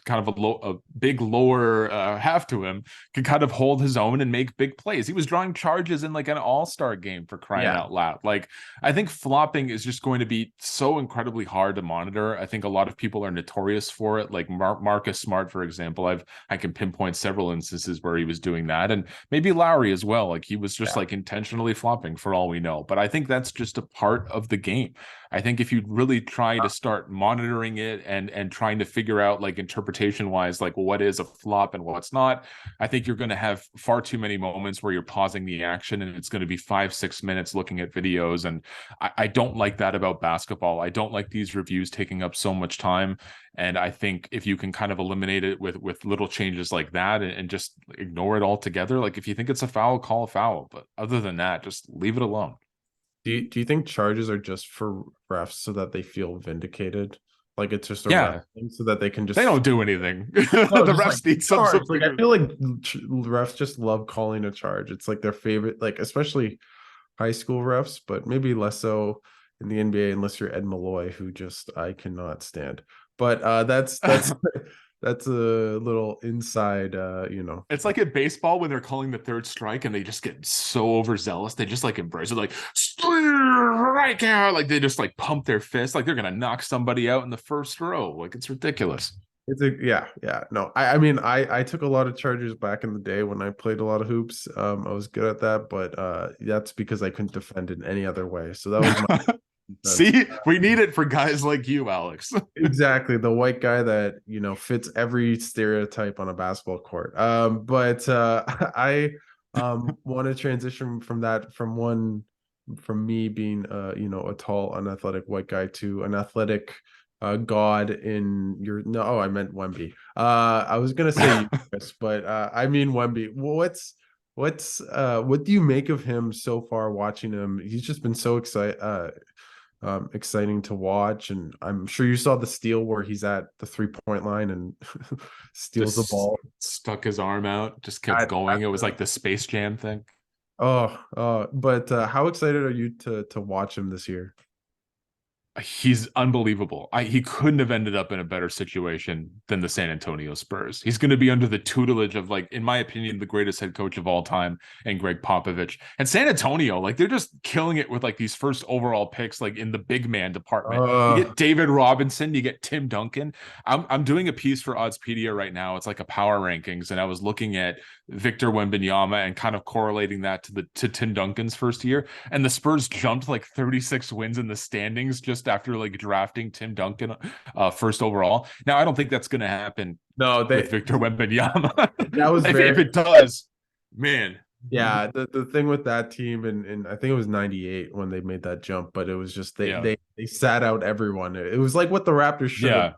kind of a big lower half to him, can kind of hold his own and make big plays. He was drawing charges in like an all-star game for crying Yeah. out loud. Like, I think flopping is just going to be so incredibly hard to monitor. I think a lot of people are notorious for it. Like Marcus Smart, for example. I can pinpoint several instances where he was doing that, and maybe Lowry as well. Like he was just like intentionally flopping for all we know. But I think that's just a part of the game. I think if you really try to start monitoring it and trying to figure out like interpretation wise, like what is a flop and what's not, I think you're going to have far too many moments where you're pausing the action and it's going to be 5-6 minutes looking at videos. And I don't like that about basketball. I don't like these reviews taking up so much time. And I think if you can kind of eliminate it with little changes like that and just ignore it altogether, like if you think it's a foul, call a foul. But other than that, just leave it alone. Do you think charges are just for refs so that they feel vindicated? Like it's just a ref Yeah, thing so that they can they just don't do anything. no, The just like refs need some charge. sort Like I of. feel like refs just love calling a charge. It's like their favorite, like especially high school refs, but maybe less so in the NBA unless you're Ed Malloy, who just I cannot stand. But that's that's a little inside It's like in baseball when they're calling the third strike and they just get so overzealous. They just like embrace it, like strike out. Like they just like pump their fist, like they're gonna knock somebody out in the first row. Like it's ridiculous. It's a yeah. No, I mean I took a lot of charges back in the day when I played a lot of hoops. I was good at that, but that's because I couldn't defend in any other way. So that was my defense. See, we need it for guys like you, Alex. Exactly, the white guy that fits every stereotype on a basketball court. But I want to transition from that from me being a tall, unathletic white guy to an athletic god in your no, oh, I meant Wemby. I was gonna say you, Chris, but I mean Wemby. What do you make of him so far watching him? He's just been so exciting to watch, and I'm sure you saw the steal where he's at the 3-point line and steals the Just ball. stuck his arm out, just kept going. It was like the Space Jam thing. But how excited are you to watch him this year? He's unbelievable. He couldn't have ended up in a better situation than the San Antonio Spurs. He's going to be under the tutelage of, like, in my opinion, the greatest head coach of all time, and Greg Popovich. And San Antonio, like, they're just killing it with like these first overall picks, like in the big man department. You get David Robinson, you get Tim Duncan. I'm doing a piece for Oddspedia right now. It's like a power rankings, and I was looking at Victor Wembanyama and kind of correlating that to Tim Duncan's first year. And the Spurs jumped like 36 wins in the standings just after like drafting Tim Duncan first overall. Now I don't think that's going to happen No, with Victor Wembanyama. that was if it does, man. yeah, the thing with that team, and I think it was 98 when they made that jump, but it was just they sat out everyone. It was like what the Raptors should have.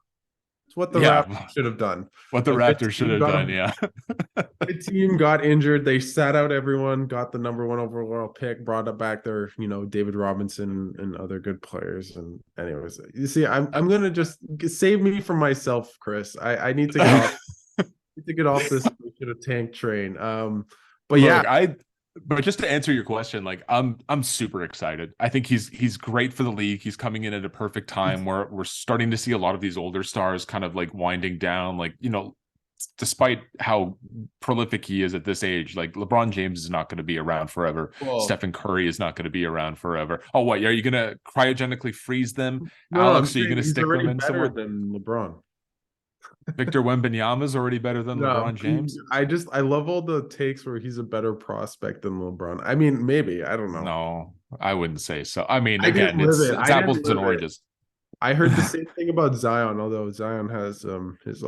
It's what the Raptors should have done. What the Raptors should have done, yeah. The team got injured. They sat out everyone, got the number 1 overall pick, brought up back their, David Robinson and other good players. And anyways, you see, I'm gonna just save me from myself, Chris. I need to get off, this tank train. But Look, yeah, but just to answer your question, like I'm super excited. I think he's great for the league. He's coming in at a perfect time where we're starting to see a lot of these older stars kind of like winding down. Like, despite how prolific he is at this age, like LeBron James is not going to be around forever. well, Stephen Curry is not going to be around forever. Oh, what? Are you going to cryogenically freeze them, no, Alex? Are you going to stick them in somewhere? than LeBron. Victor Wembanyama is already better than LeBron James. I love all the takes where he's a better prospect than LeBron. I mean, maybe, I don't know. No, I wouldn't say so. I mean, again, it's apples and oranges. I heard the same thing about Zion, although Zion has his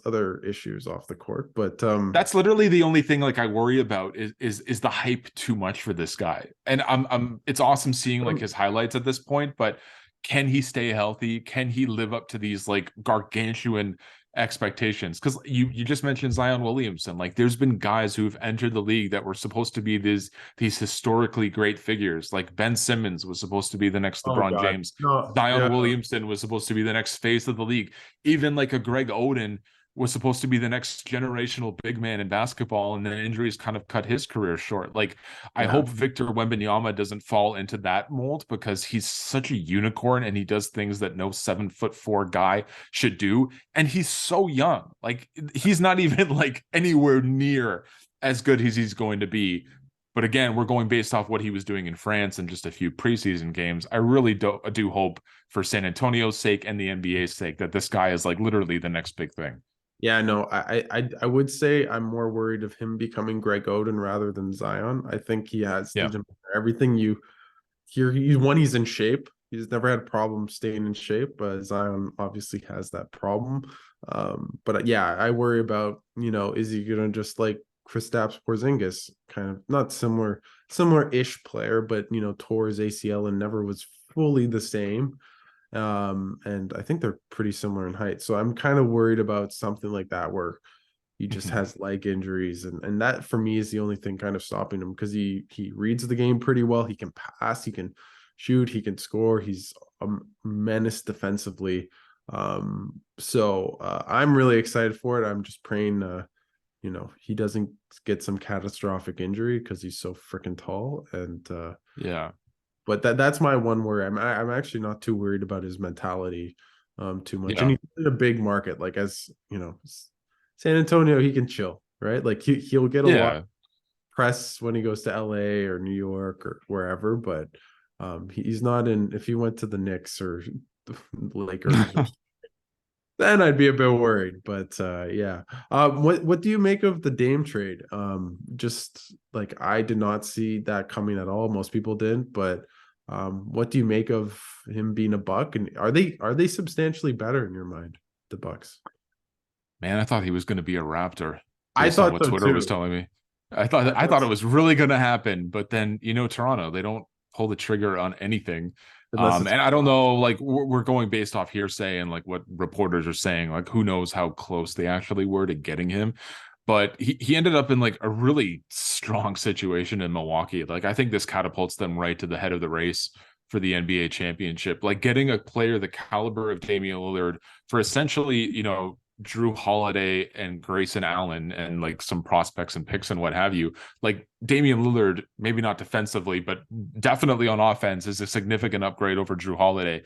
other issues off the court. But That's literally the only thing like I worry about is the hype too much for this guy. And I'm it's awesome seeing like his highlights at this point, but can he stay healthy? Can he live up to these like gargantuan expectations? Because you just mentioned Zion Williamson. Like there's been guys who've entered the league that were supposed to be these historically great figures. Like Ben Simmons was supposed to be the next oh LeBron god, James. no, Zion yeah, Williamson was supposed to be the next face of the league. Even like a Greg Oden was supposed to be the next generational big man in basketball, and then injuries kind of cut his career short. Like, I yeah. hope Victor Wembanyama doesn't fall into that mold because he's such a unicorn and he does things that no 7'4" guy should do. And he's so young. Like, he's not even like anywhere near as good as he's going to be. But again, we're going based off what he was doing in France and just a few preseason games. I really do hope for San Antonio's sake and the NBA's sake that this guy is like literally the next big thing. Yeah, no, I would say I'm more worried of him becoming Greg Oden rather than Zion. I think he has Yeah. everything you hear. He's in shape. He's never had a problem staying in shape, but Zion obviously has that problem. But yeah, I worry about, is he gonna just like Kristaps Porzingis, kind of not similar-ish player, but tore his ACL and never was fully the same. And I think they're pretty similar in height. So I'm kind of worried about something like that where he just has leg injuries, and that for me is the only thing kind of stopping him, because he reads the game pretty well. He can pass, he can shoot, he can score. He's a menace defensively. So I'm really excited for it. I'm just praying he doesn't get some catastrophic injury because he's so freaking tall. And Yeah. but that's my one worry. I'm actually not too worried about his mentality too much. And Yeah. he's in a big market, like, as San Antonio, he can chill, right? Like he'll get a lot of Yeah. press when he goes to LA or New York or wherever, but he's not in. If he went to the Knicks or the Lakers, then I'd be a bit worried. But yeah. What do you make of the Dame trade? Just like, I did not see that coming at all. Most people didn't, but what do you make of him being a Buck? And are they substantially better in your mind, the Bucks? Man, I thought he was going to be a Raptor I based on thought what so Twitter was too. telling me. I thought it was really going to happen, but then Toronto, they don't pull the trigger on anything. Unless it's And I don't know, like we're going based off hearsay and like what reporters are saying. Like who knows how close they actually were to getting him. But he ended up in like a really strong situation in Milwaukee. Like I think this catapults them right to the head of the race for the NBA championship. Like getting a player the caliber of Damian Lillard for essentially, Drew Holiday and Grayson Allen and like some prospects and picks and what have you. Like Damian Lillard, maybe not defensively, but definitely on offense, is a significant upgrade over Drew Holiday.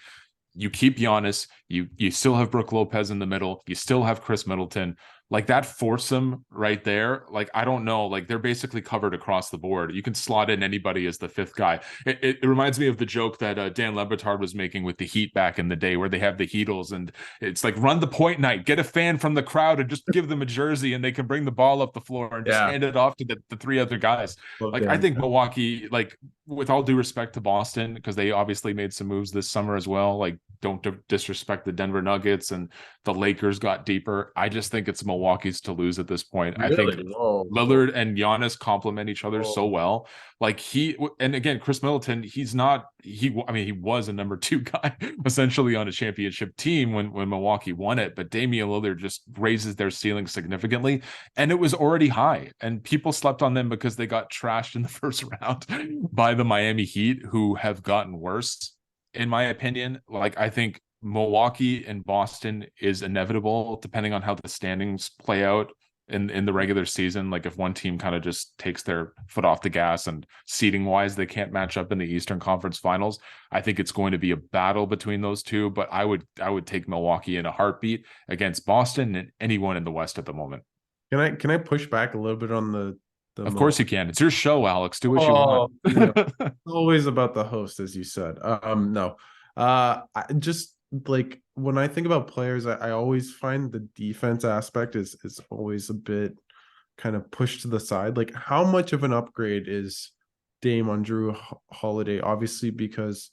You keep Giannis, you still have Brook Lopez in the middle, you still have Chris Middleton. Like that foursome right there, like I don't know, like they're basically covered across the board. You can slot in anybody as the fifth guy. It reminds me of the joke that Dan Le Batard was making with the Heat back in the day, where they have the Heatles, and it's like run the point night, get a fan from the crowd, and just give them a jersey, and they can bring the ball up the floor and just yeah. hand it off to the three other guys. Love Like I Dan. think Milwaukee, like with all due respect to Boston, because they obviously made some moves this summer as well. Like don't disrespect the Denver Nuggets, and the Lakers got deeper. I just think it's Milwaukee's to lose at this point. I think Really? Whoa. Lillard and Giannis complement each other so Whoa. well. Like and again, Chris Middleton, I mean, he was a number two guy essentially on a championship team when Milwaukee won it, but Damian Lillard just raises their ceiling significantly. And it was already high, and people slept on them because they got trashed in the first round by the Miami Heat, who have gotten worse, in my opinion. Like, I think Milwaukee and Boston is inevitable depending on how the standings play out in the regular season. Like if one team kind of just takes their foot off the gas and seeding wise they can't match up in the Eastern Conference Finals, I think it's going to be a battle between those two. But I would take Milwaukee in a heartbeat against Boston and anyone in the West at the moment. Can I push back a little bit on the Of course you can. It's your show, Alex. Do what you want. Oh, it's always about the host, as you said. No. I just, like, when I think about players, I always find the defense aspect is always a bit kind of pushed to the side. Like, how much of an upgrade is Dame on Drew Holiday? Obviously, because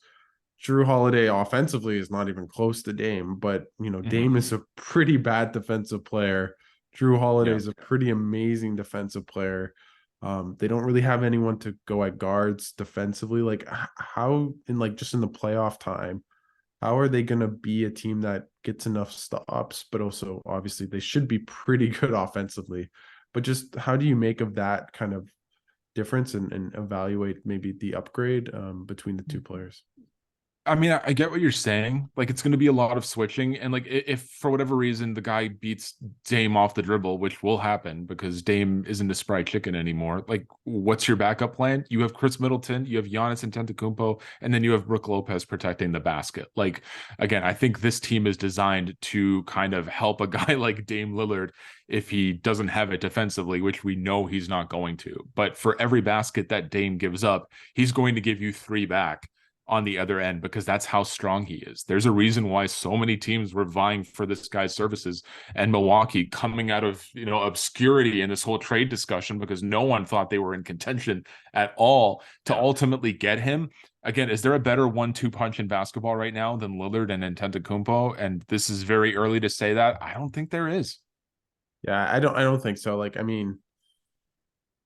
Drew Holiday offensively is not even close to Dame, but Mhm. Dame is a pretty bad defensive player. Drew Holiday Yeah. is a pretty amazing defensive player. They don't really have anyone to go at guards defensively. Like how in like just in the playoff time, how are they going to be a team that gets enough stops, but also obviously they should be pretty good offensively. But just how do you make of that kind of difference and evaluate maybe the upgrade between the two players? I mean, I get what you're saying. Like, it's going to be a lot of switching. And, like, if for whatever reason the guy beats Dame off the dribble, which will happen because Dame isn't a spry chicken anymore, like, what's your backup plan? You have Chris Middleton, you have Giannis Antetokounmpo, and then you have Brook Lopez protecting the basket. Like, again, I think this team is designed to kind of help a guy like Dame Lillard if he doesn't have it defensively, which we know he's not going to. But for every basket that Dame gives up, he's going to give you 3 back on the other end because that's how strong he is. There's a reason why so many teams were vying for this guy's services, and Milwaukee coming out of, obscurity in this whole trade discussion because no one thought they were in contention at all to Yeah. ultimately get him. Again, is there a better 1-2 punch in basketball right now than Lillard and Antetokounmpo? And this is very early to say that. I don't think there is. Yeah, I don't think so. Like, I mean,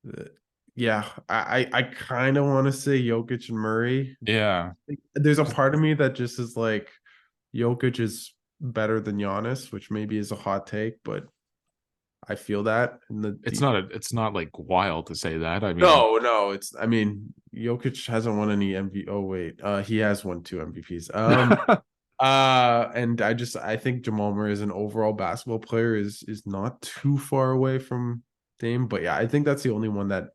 uh, yeah, I kind of want to say Jokic and Murray. Yeah. There's a part of me that just is like Jokic is better than Giannis, which maybe is a hot take, but I feel that in the It's deep. not like wild to say that. I mean, No, I mean, Jokic hasn't won any MVP. Oh wait, he has won 2 MVPs. And I think Jamal Murray as an overall basketball player is not too far away from Dame, but yeah, I think that's the only one that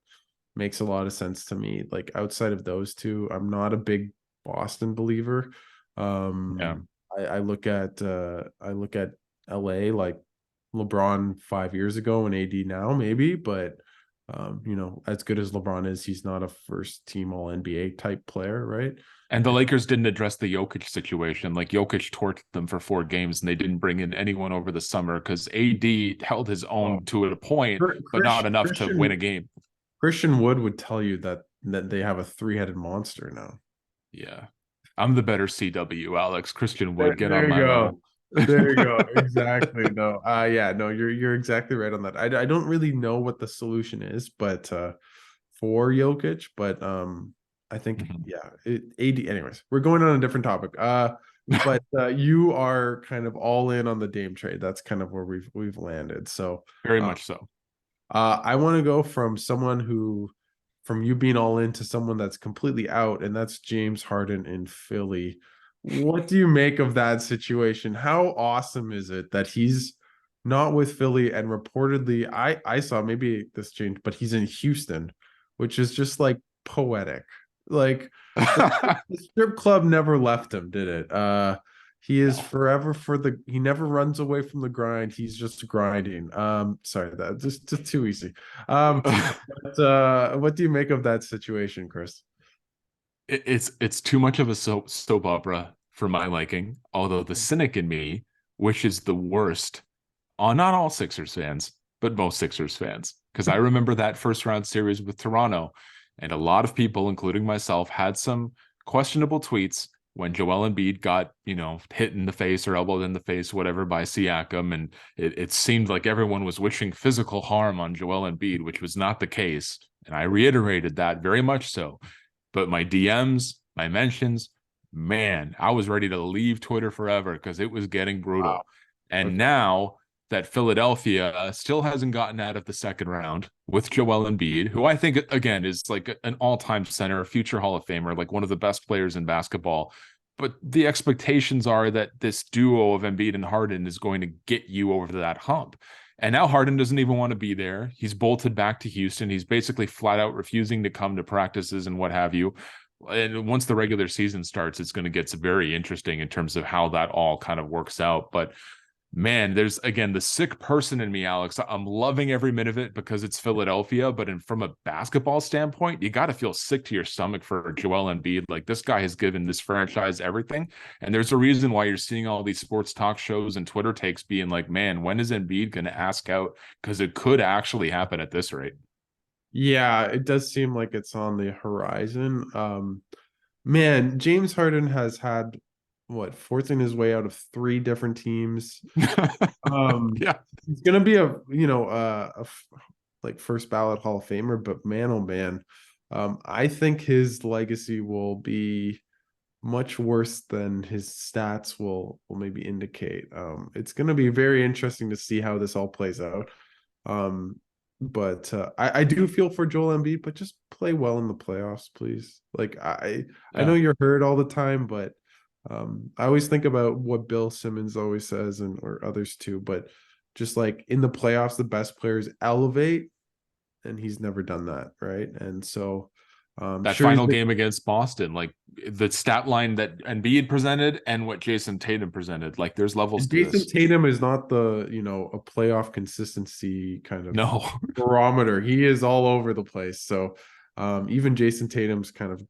makes a lot of sense to me. Like outside of those two, I'm not a big Boston believer. yeah. I look at LA like LeBron 5 years ago and AD now, maybe, but as good as LeBron is, he's not a first team all NBA type player, right? And the Lakers didn't address the Jokic situation. Like, Jokic torched them for 4 games, and they didn't bring in anyone over the summer because AD held his Oh, own to a point, but not enough to win a game. Christian Wood would tell you that they have a three-headed monster now. Yeah, I'm the better CW, Alex. Christian Wood, get on There you my go. level. There you go. Exactly. No. Yeah, no, you're exactly right on that. I don't really know what the solution is, but for Jokic, but I think Mhm. yeah, AD anyways. We're going on a different topic. But you are kind of all in on the Dame trade. That's kind of where we've landed. So Very uh much so. I want to go from you being all in to someone that's completely out, and that's James Harden in Philly. What do you make of that situation? How awesome is it that he's not with Philly and reportedly I saw maybe this changed, but he's in Houston, which is just like poetic. Like the strip club never left him, did it? He is No. forever he never runs away from the grind. He's just grinding. Sorry, that just too easy. But what do you make of that situation, Chris? It's too much of a soap opera for my liking. Although the cynic in me wishes the worst on not all Sixers fans, but most Sixers fans. Because I remember that first round series with Toronto, and a lot of people, including myself, had some questionable tweets when Joel Embiid got, hit in the face or elbowed in the face, whatever, by Siakam. And it seemed like everyone was wishing physical harm on Joel Embiid, which was not the case. And I reiterated that very much so. But my DMs, my mentions, man, I was ready to leave Twitter forever because it was getting Wow. brutal. And Okay. now that Philadelphia still hasn't gotten out of the second round with Joel Embiid, who I think, again, is like an all-time center, a future Hall of Famer, like one of the best players in basketball. But the expectations are that this duo of Embiid and Harden is going to get you over that hump. And now Harden doesn't even want to be there. He's bolted back to Houston. He's basically flat out refusing to come to practices and what have you. And once the regular season starts, it's going to get very interesting in terms of how that all kind of works out. But man, there's again the sick person in me, Alex. I'm loving every minute of it because it's Philadelphia, but from a basketball standpoint, you got to feel sick to your stomach for Joel Embiid. Like, this guy has given this franchise everything, and there's a reason why you're seeing all these sports talk shows and Twitter takes being like, "Man, when is Embiid going to ask out?" Because it could actually happen at this rate. Yeah, it does seem like it's on the horizon. Man, James Harden has had forcing his way out of 3 different teams. Yeah. He's gonna be like first ballot Hall of Famer, but man, oh man, I think his legacy will be much worse than his stats will maybe indicate. It's gonna be very interesting to see how this all plays out. Um, but I do feel for Joel Embiid, but just play well in the playoffs, please. Like I know Yeah. you're hurt all the time, but I always think about what Bill Simmons always says, and or others too. But just like in the playoffs, the best players elevate, and he's never done that, right? And so, That sure, he's final been, game against Boston, like the stat line that Embiid presented and what Jason Tatum presented, like there's levels to Jason this. Tatum is not the a playoff consistency kind of No. barometer. He is all over the place. So, even Jason Tatum's kind of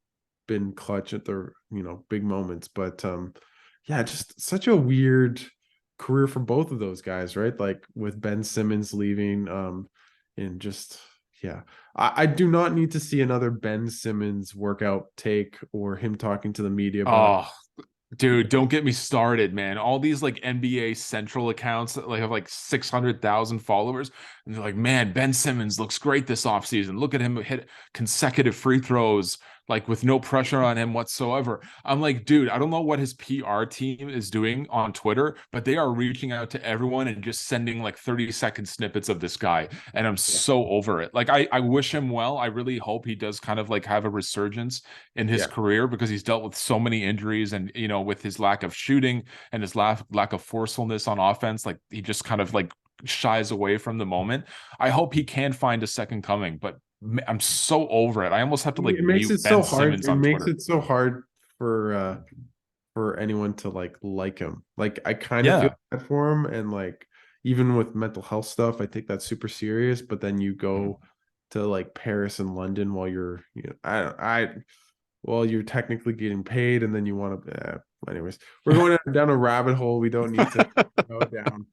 been clutch at the big moments, but yeah, just such a weird career for both of those guys, right? Like with Ben Simmons leaving, and just yeah, I do not need to see another Ben Simmons workout take or him talking to the media about Oh, dude, don't get me started, man. All these like NBA Central accounts that like have like 600,000 followers, and they're like, man, Ben Simmons looks great this offseason. Look at him hit consecutive free throws, like with no pressure on him whatsoever. I'm like, dude, I don't know what his PR team is doing on Twitter, but they are reaching out to everyone and just sending like 30-second snippets of this guy. And I'm yeah, so over it. Like, I wish him well. I really hope he does kind of like have a resurgence in his yeah. career because he's dealt with so many injuries and with his lack of shooting and his lack of forcefulness on offense, like he just kind of like shies away from the moment. I hope he can find a second coming, but I'm so over it. I almost have to like It makes mute it so Ben hard. Simmons It on makes Twitter. it so hard for anyone to like him. Like I kind of feel Yeah. bad for him, and like even with mental health stuff, I think that's super serious. But then you go to like Paris and London while you're, well, you're technically getting paid, and then you want to. Anyways, we're going down a rabbit hole we don't need to go down.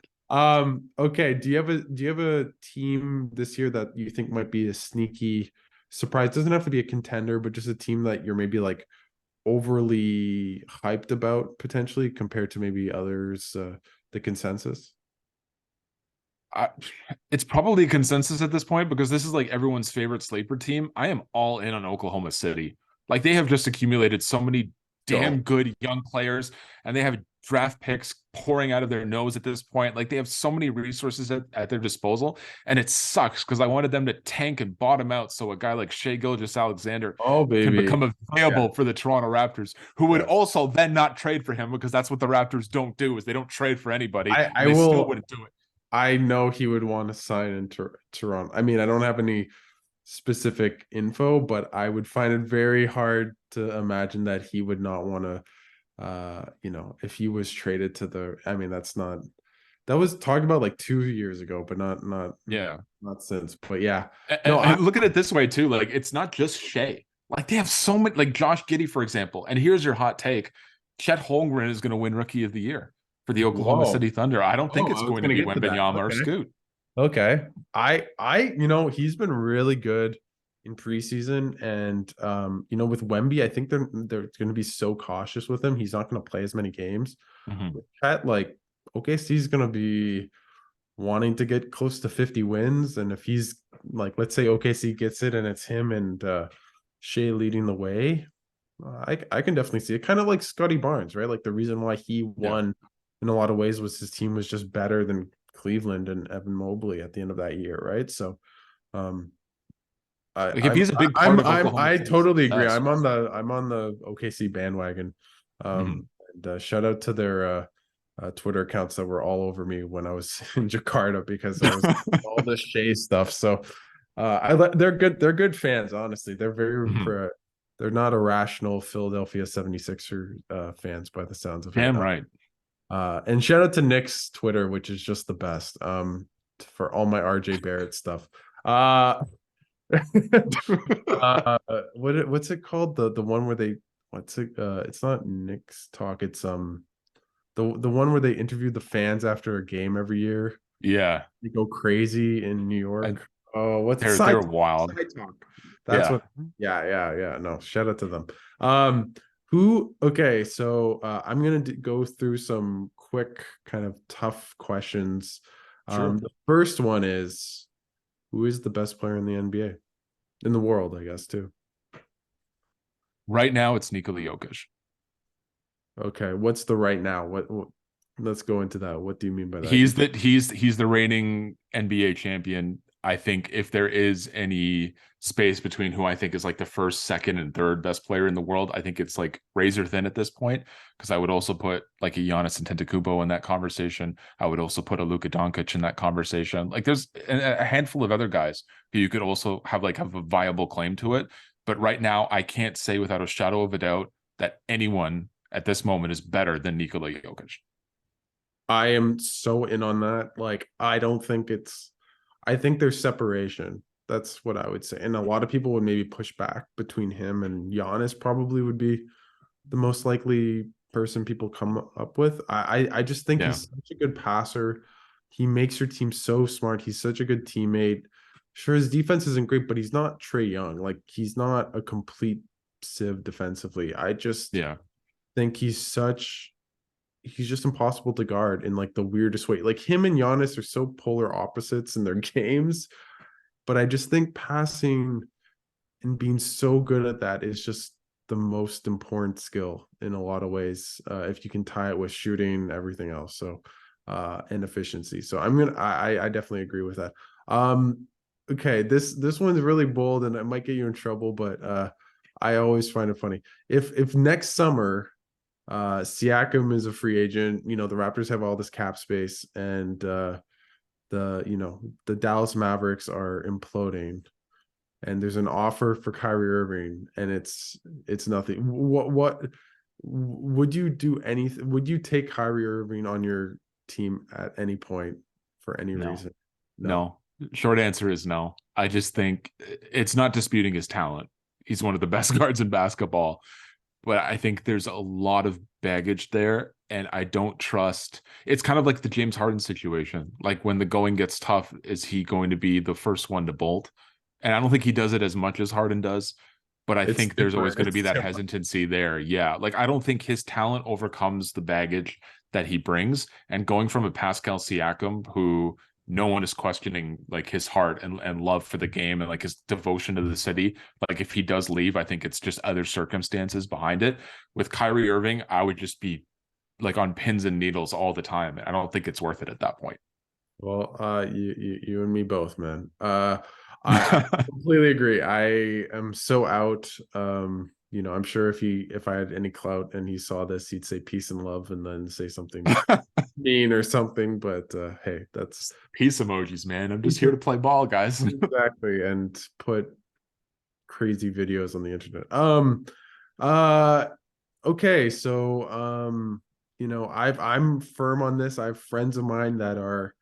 Okay. Do you have a team this year that you think might be a sneaky surprise? Doesn't have to be a contender, but just a team that you're maybe like overly hyped about potentially compared to maybe others, the consensus? I, it's probably a consensus at this point because this is like everyone's favorite sleeper team. I am all in on Oklahoma City. Like they have just accumulated so many damn Go. good young players and they have draft picks pouring out of their nose at this point. Like they have so many resources at their disposal. And it sucks because I wanted them to tank and bottom out so a guy like Shea Gilgeous-Alexander Oh, can baby. become Yeah. available for the Toronto Raptors, who would Yes. also then not trade for him because that's what the Raptors don't do is they don't trade for anybody I and they still will. wouldn't do it. I know he would want to sign in Toronto. I mean, I don't have any specific info, but I would find it very hard to imagine that he would not want to, if he was traded to the, I mean, that was talked about like 2 years ago, but Yeah. not since. But yeah, no, And look at it this way too. Like it's not just Shea. Like they have so many, like Josh Giddey, for example. And here's your hot take: Chet Holmgren is going to win Rookie of the Year for the Oklahoma whoa, City Thunder. I don't think oh, it's I was going to gonna be get to that. Wembenyama or Okay. Scoot. Okay. He's been really good in preseason, and with Wemby, I think they're going to be so cautious with him. He's not going to play as many games. Mm-hmm. With Chet, like OKC's going to be wanting to get close to 50 wins, and if he's like, let's say OKC gets it, and it's him and Shea leading the way, I can definitely see it. Kind of like Scotty Barnes, right? Like the reason why he Yeah. won in a lot of ways was his team was just better than Cleveland and Evan Mobley at the end of that year, right? So, um, I, Like if I'm, he's a big part of I'm, Oklahoma I City's totally agree. success. I'm on the OKC bandwagon. Mhm. And shout out to their Twitter accounts that were all over me when I was in Jakarta because I was all this Shea stuff. So, they're good. They're good fans. Honestly, Mhm. they're not irrational Philadelphia 76er fans by the sounds of it. Damn right. And shout out to Nick's Twitter, which is just the best. For all my RJ Barrett stuff. Uh, uh, what's it called? The one where they what's it? It's not Nick's Talk. It's the one where they interview the fans after a game every year. Yeah. They go crazy in New And York. Oh, what's it? they're wild. Side Talk. That's Yeah. what. Yeah. No, shout out to them. Um, Who? Okay, so I'm gonna go through some quick, kind of tough questions. Sure. The first one is, who is the best player in the NBA in the world? I guess too. Right now, it's Nikola Jokic. Okay, what's the right now? What? Let's go into that. What do you mean by that? He's the reigning NBA champion. I think if there is any space between who I think is like the first, second, and third best player in the world, I think it's like razor thin at this point. Because I would also put like a Giannis Antetokounmpo in that conversation. I would also put a Luka Doncic in that conversation. Like there's a handful of other guys who you could also have a viable claim to it. But right now, I can't say without a shadow of a doubt that anyone at this moment is better than Nikola Jokic. I am so in on that. Like, I don't think I think there's separation. That's what I would say. And a lot of people would maybe push back between him and Giannis, probably would be the most likely person people come up with. I just think Yeah. he's such a good passer. He makes your team so smart. He's such a good teammate. Sure, his defense isn't great, but he's not Trae Young. Like, he's not a complete sieve defensively. I just Yeah. think he's just impossible to guard in like the weirdest way. Like, him and Giannis are so polar opposites in their games, but I just think passing and being so good at that is just the most important skill in a lot of ways. If you can tie it with shooting, everything else. So, and efficiency. So I definitely agree with that. Okay, this one's really bold and it might get you in trouble, but I always find it funny. If next summer Siakam is a free agent, the Raptors have all this cap space, and the Dallas Mavericks are imploding, and there's an offer for Kyrie Irving, and it's nothing. What would you do? Anything? Would you take Kyrie Irving on your team at any point for any No. reason? No. No. Short answer is no. I just think it's not disputing his talent. He's one of the best guards in basketball, but I think there's a lot of baggage there. And I don't trust. It's kind of like the James Harden situation. Like when the going gets tough, is he going to be the first one to bolt? And I don't think he does it as much as Harden does, but I It's think there's always different. going to be It's that different. hesitancy there. Yeah. Like I don't think his talent overcomes the baggage that he brings. And going from a Pascal Siakam who no one is questioning like his heart and love for the game and like his devotion to the city. Like if he does leave, I think it's just other circumstances behind it. With Kyrie Irving, I would just be like on pins and needles all the time. I don't think it's worth it at that point. Well, you and me both, man. I completely agree. I am so out. I'm sure if I had any clout and he saw this, he'd say peace and love and then say something mean or something. But hey, that's Peace emojis, man. I'm just here to play ball, guys. exactly, and put crazy videos on the internet. Uh, okay, so I'm firm on this. I have friends of mine that are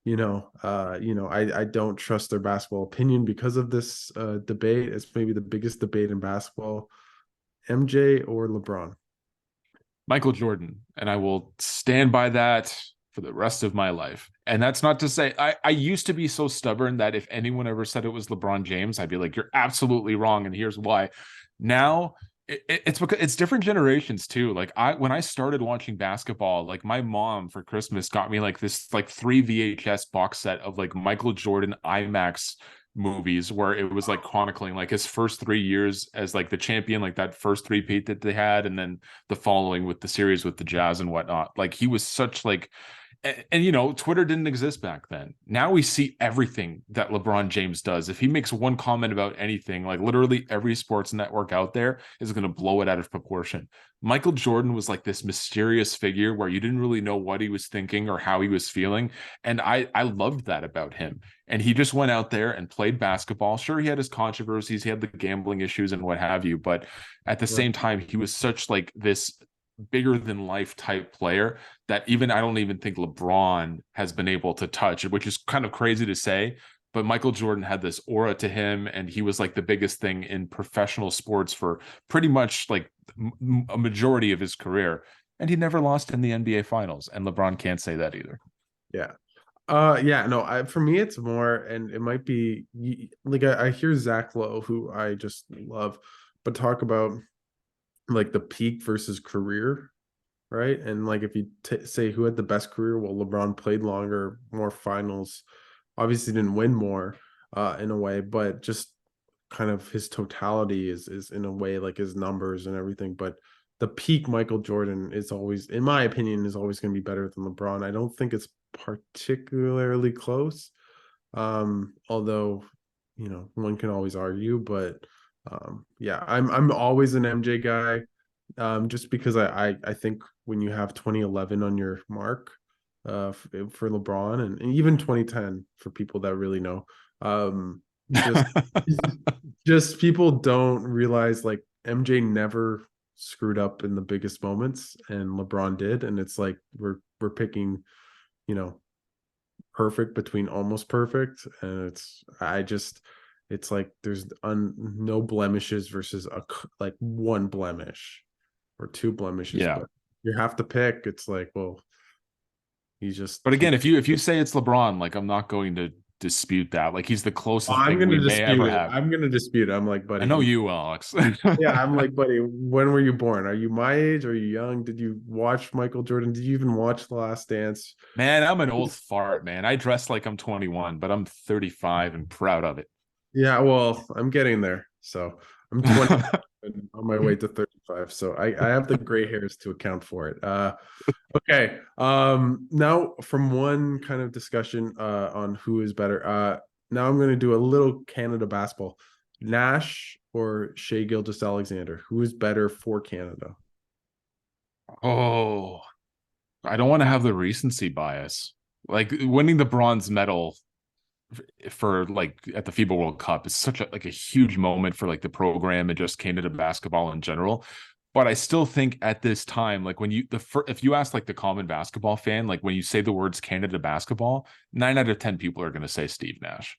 I don't trust their basketball opinion because of this debate. It's maybe the biggest debate in basketball. MJ or LeBron? Michael Jordan, and I will stand by that for the rest of my life. And that's not to say I used to be so stubborn that if anyone ever said it was LeBron James, I'd be like, you're absolutely wrong. And here's why. Now it's because it's different generations too. Like when I started watching basketball, like my mom for Christmas got me like this like 3 VHS box set of like Michael Jordan IMAX movies where it was like chronicling like his first 3 years as like the champion, like that first three-peat that they had, and then the following with the series with the Jazz and whatnot. Like he was such like and Twitter didn't exist back then. Now we see everything that LeBron James does. If he makes one comment about anything, like literally every sports network out there is going to blow it out of proportion. Michael Jordan was like this mysterious figure where you didn't really know what he was thinking or how he was feeling. And I loved that about him. And he just went out there and played basketball. Sure, he had his controversies, he had the gambling issues and what have you. But at the same time, he was such like this bigger than life type player that even I don't even think LeBron has been able to touch, which is kind of crazy to say. But Michael Jordan had this aura to him, and he was like the biggest thing in professional sports for pretty much like a majority of his career. And he never lost in the NBA finals. And LeBron can't say that either. Yeah. Yeah, no, for me it's more, and it might be like I hear Zach Lowe, who I just love, but talk about like the peak versus career, right? And like if you say who had the best career, well, LeBron played longer, more finals, obviously didn't win more in a way, but just kind of his totality is in a way like his numbers and everything. But the peak Michael Jordan is always, in my opinion, is always going to be better than LeBron. I don't think it's particularly close. Although, one can always argue, but yeah, I'm always an MJ guy. Just because I think when you have 2011 on your mark, for LeBron and even 2010 for people that really know, just just people don't realize like MJ never screwed up in the biggest moments and LeBron did, and it's like we're picking, you know, perfect between almost perfect, and it's like there's no blemishes versus like one blemish or two blemishes, Yeah. but you have to pick. It's like, well, But again, if you say it's LeBron, like I'm not going to dispute that. Like he's the closest I'm thing gonna we may dispute ever it. have. I'm gonna dispute it. I'm like, I buddy, know you, Alex. yeah, I'm like, buddy, when were you born? Are you my age? Are you young? Did you watch Michael Jordan? Did you even watch The Last Dance? Man, I'm an old fart, man. I dress like I'm 21, but I'm 35 and proud of it. Yeah, well, I'm getting there. So I'm 20 and on my way to 35. So I have the gray hairs to account for it. Okay. Now from one kind of discussion on who is better. Now I'm gonna do a little Canada basketball. Nash or Shea Gilgeous-Alexander? Who is better for Canada? Oh, I don't want to have the recency bias. Like winning the bronze medal for like at the FIBA World Cup is such a like a huge moment for like the program and just Canada basketball in general. But I still think at this time, like when if you ask like the common basketball fan, like when you say the words Canada basketball, 9 out of 10 people are going to say Steve Nash.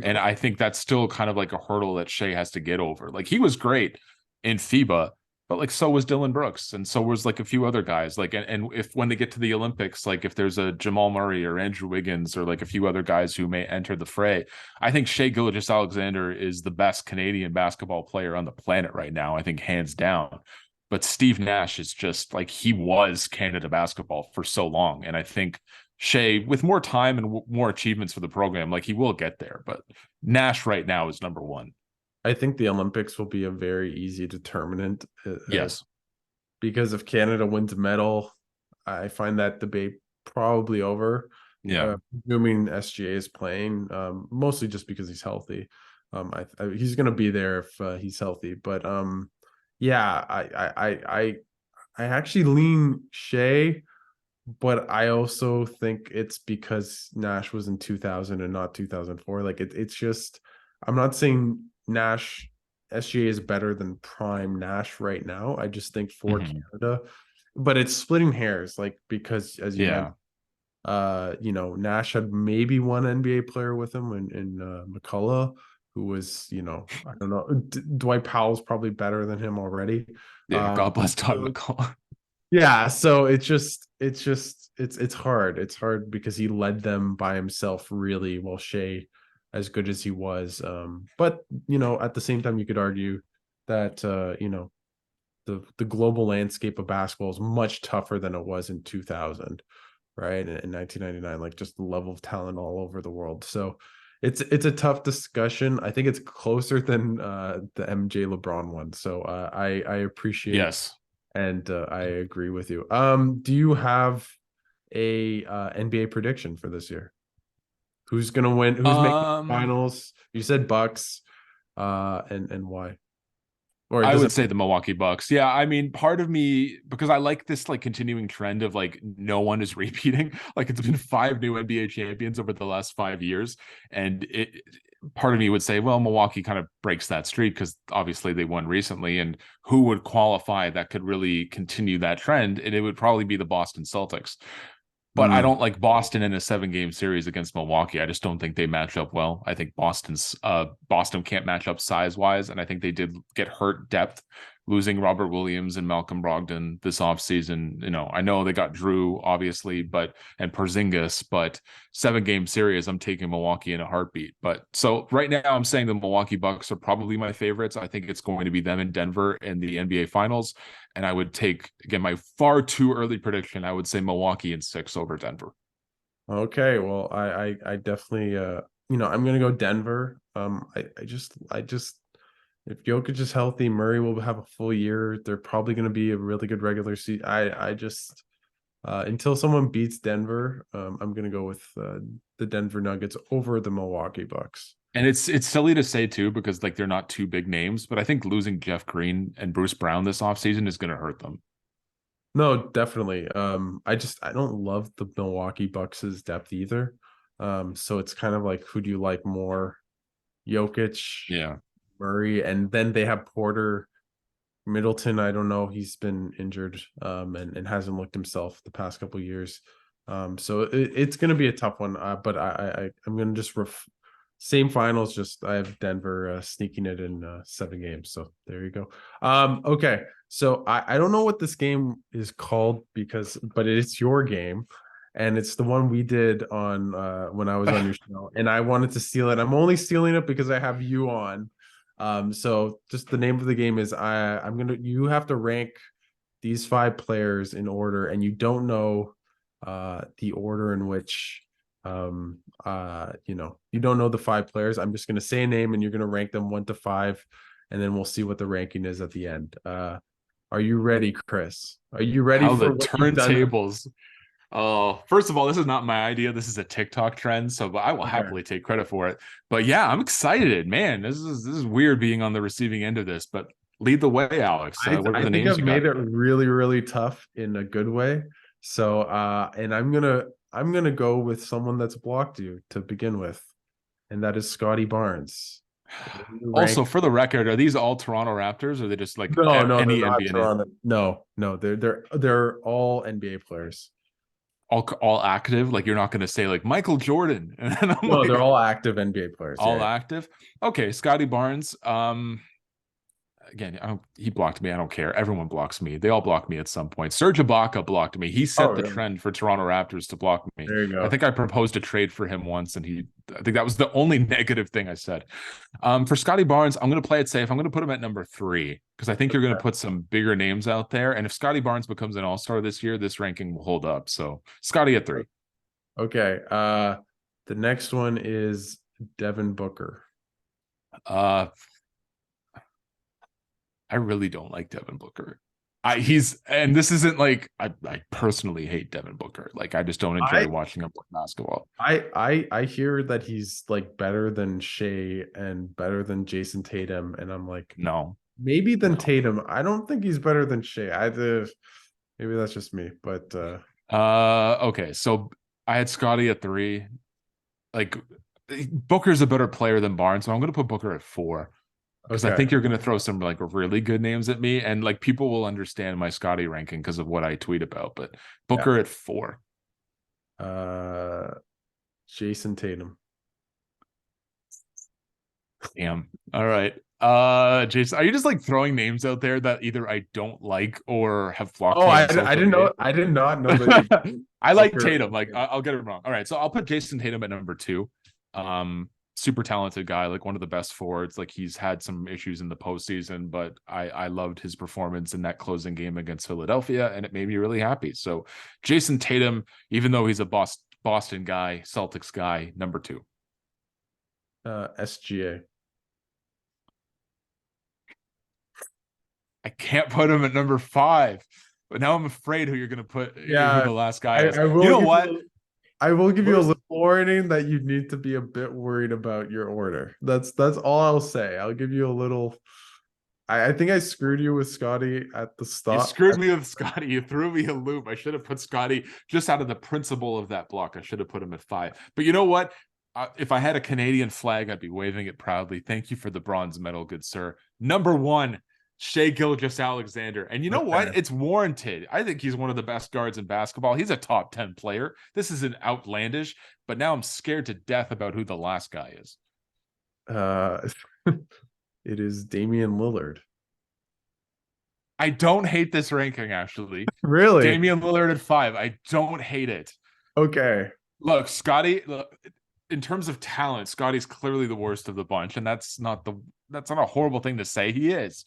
And I think that's still kind of like a hurdle that Shea has to get over. Like he was great in FIBA, but like so was Dylan Brooks, and so was like a few other guys. Like and if when they get to the Olympics, like if there's a Jamal Murray or Andrew Wiggins or like a few other guys who may enter the fray, I think Shea Gilgeous-Alexander is the best Canadian basketball player on the planet right now. I think hands down. But Steve Nash is just like he was Canada basketball for so long, and I think Shea, with more time and more achievements for the program, like he will get there. But Nash right now is number one. I think the Olympics will be a very easy determinant. Yes. Because if Canada wins a medal, I find that debate probably over. Yeah. Assuming SGA is playing, mostly just because he's healthy. He's going to be there if he's healthy. But yeah, I actually lean Shea, but I also think it's because Nash was in 2000 and not 2004. Like it's just, I'm not saying Nash SGA is better than prime Nash right now. I just think for Canada, but it's splitting hairs, like because as you mentioned, Nash had maybe one NBA player with him in McCullough, who was, I don't know, Dwight Powell's probably better than him already. Yeah, God bless Todd McCullough. Yeah, so it's hard. It's hard because he led them by himself really, while Shea, as good as he was. But at the same time, you could argue that the global landscape of basketball is much tougher than it was in 2000, right? In 1999, like just the level of talent all over the world. So it's a tough discussion. I think it's closer than the MJ LeBron one. So I appreciate. Yes. And I agree with you. Do you have a NBA prediction for this year? Who's gonna win? Who's making the finals? You said Bucks, and why? Or I would say the Milwaukee Bucks. Yeah, I mean, part of me, because I like this like continuing trend of like no one is repeating. Like it's been 5 new NBA champions over the last 5 years, and part of me would say, well, Milwaukee kind of breaks that streak because obviously they won recently, and who would qualify that could really continue that trend? And it would probably be the Boston Celtics. But I don't like Boston in a 7-game series against Milwaukee. I just don't think they match up well. I think Boston can't match up size wise, and I think they did get hurt depth losing Robert Williams and Malcolm Brogdon this offseason. You know, I know they got Drew, obviously, and Porzingis, but 7-game series, I'm taking Milwaukee in a heartbeat. But so right now, I'm saying the Milwaukee Bucks are probably my favorites. I think it's going to be them in Denver in the NBA Finals. And I would take, again, my far too early prediction. I would say Milwaukee in 6 over Denver. Okay, well, I definitely I'm gonna go Denver. I just if Jokic is healthy, Murray will have a full year. They're probably gonna be a really good regular season. I just until someone beats Denver, I'm gonna go with the Denver Nuggets over the Milwaukee Bucks. And it's silly to say too, because like they're not two big names, but I think losing Jeff Green and Bruce Brown this offseason is going to hurt them. No, definitely. I don't love the Milwaukee Bucks' depth either. So it's kind of like, who do you like more? Jokic, Yeah. Murray, and then they have Porter. Middleton, I don't know. He's been injured and hasn't looked himself the past couple of years. So it's going to be a tough one. But I'm going to just same finals. Just I have Denver sneaking it in 7 games. So there you go. Okay. So I don't know what this game is called but it's your game. And it's the one we did on when I was on your show, and I wanted to steal it. I'm only stealing it because I have you on. So just the name of the game is you have to rank these 5 players in order, and you don't know the order in which you don't know the 5 players. I'm just gonna say a name and you're gonna rank them 1 to 5, and then we'll see what the ranking is at the end. Are you ready, Chris? Are you ready How the for what you've done? turntables. Oh, first of all, this is not my idea. This is a TikTok trend, so I will happily take credit for it. But yeah, I'm excited, man. This is weird being on the receiving end of this, but lead the way, Alex. What are I the think names I've you made got? it really, really tough in a good way. So and I'm gonna go with someone that's blocked you to begin with, and that is Scotty Barnes. Also, Rank for the record, are these all Toronto Raptors, or are they just like no, they're any not NBA name? Toronto. No, they're all NBA players. All active? Like you're not going to say like Michael Jordan, and then I'm No, they're like all active NBA players. all Yeah. active. Okay, Scotty Barnes. Again, he blocked me. I don't care. Everyone blocks me. They all block me at some point. Serge Ibaka blocked me. He Oh, set the really? trend for Toronto Raptors to block me. There you I go. think I proposed a trade for him once, and I think that was the only negative thing I said. For Scotty Barnes, I'm going to play it safe. I'm going to put him at number 3 because I think you're going to put some bigger names out there. And if Scotty Barnes becomes an all-star this year, this ranking will hold up. So Scotty at 3. Okay. The next one is Devin Booker. I really don't like Devin Booker. And this isn't like I personally hate Devin Booker. Like I just don't enjoy watching him play basketball. I hear that he's like better than Shea and better than Jason Tatum, and I'm like, No. maybe than Tatum. I don't think he's better than Shea. Maybe that's just me, but Okay. So I had Scotty at 3. Like Booker's a better player than Barnes, so I'm gonna put Booker at 4. Because I okay. think you're going to throw some like really good names at me, and like people will understand my Scotty ranking because of what I tweet about. But Booker at 4. Jason Tatum. Damn. All right. Jason, are you just like throwing names out there that either I don't like or have blocked Oh, me I on social didn't media? know. I did not know that. I like Tatum. Like I'll get it wrong. All right, so I'll put Jason Tatum at number 2. Super talented guy, like one of the best forwards. Like he's had some issues in the postseason, but I loved his performance in that closing game against Philadelphia, and it made me really happy. So Jason Tatum, even though he's a Boston guy, Celtics guy, number 2. SGA. I can't put him at number 5, but now I'm afraid who you're going to put. Who the last guy is. I will. You know what? I will give you a little warning that you need to be a bit worried about your order. That's all I'll say. I'll give you a little. I think I screwed you with Scotty at the start. You screwed me with Scotty. You threw me a loop. I should have put Scotty just out of the principle of that block. I should have put him at 5. But you know what? If I had a Canadian flag, I'd be waving it proudly. Thank you for the bronze medal, good sir. Number 1. Shea Gilgeous-Alexander. And you know what? It's warranted. I think he's one of the best guards in basketball. He's a top 10 player. This isn't outlandish, but now I'm scared to death about who the last guy is. It is Damian Lillard. I don't hate this ranking, actually. Really? Damian Lillard at 5. I don't hate it. Okay. Look, Scotty, look, in terms of talent, Scotty's clearly the worst of the bunch, and that's not a horrible thing to say. He is.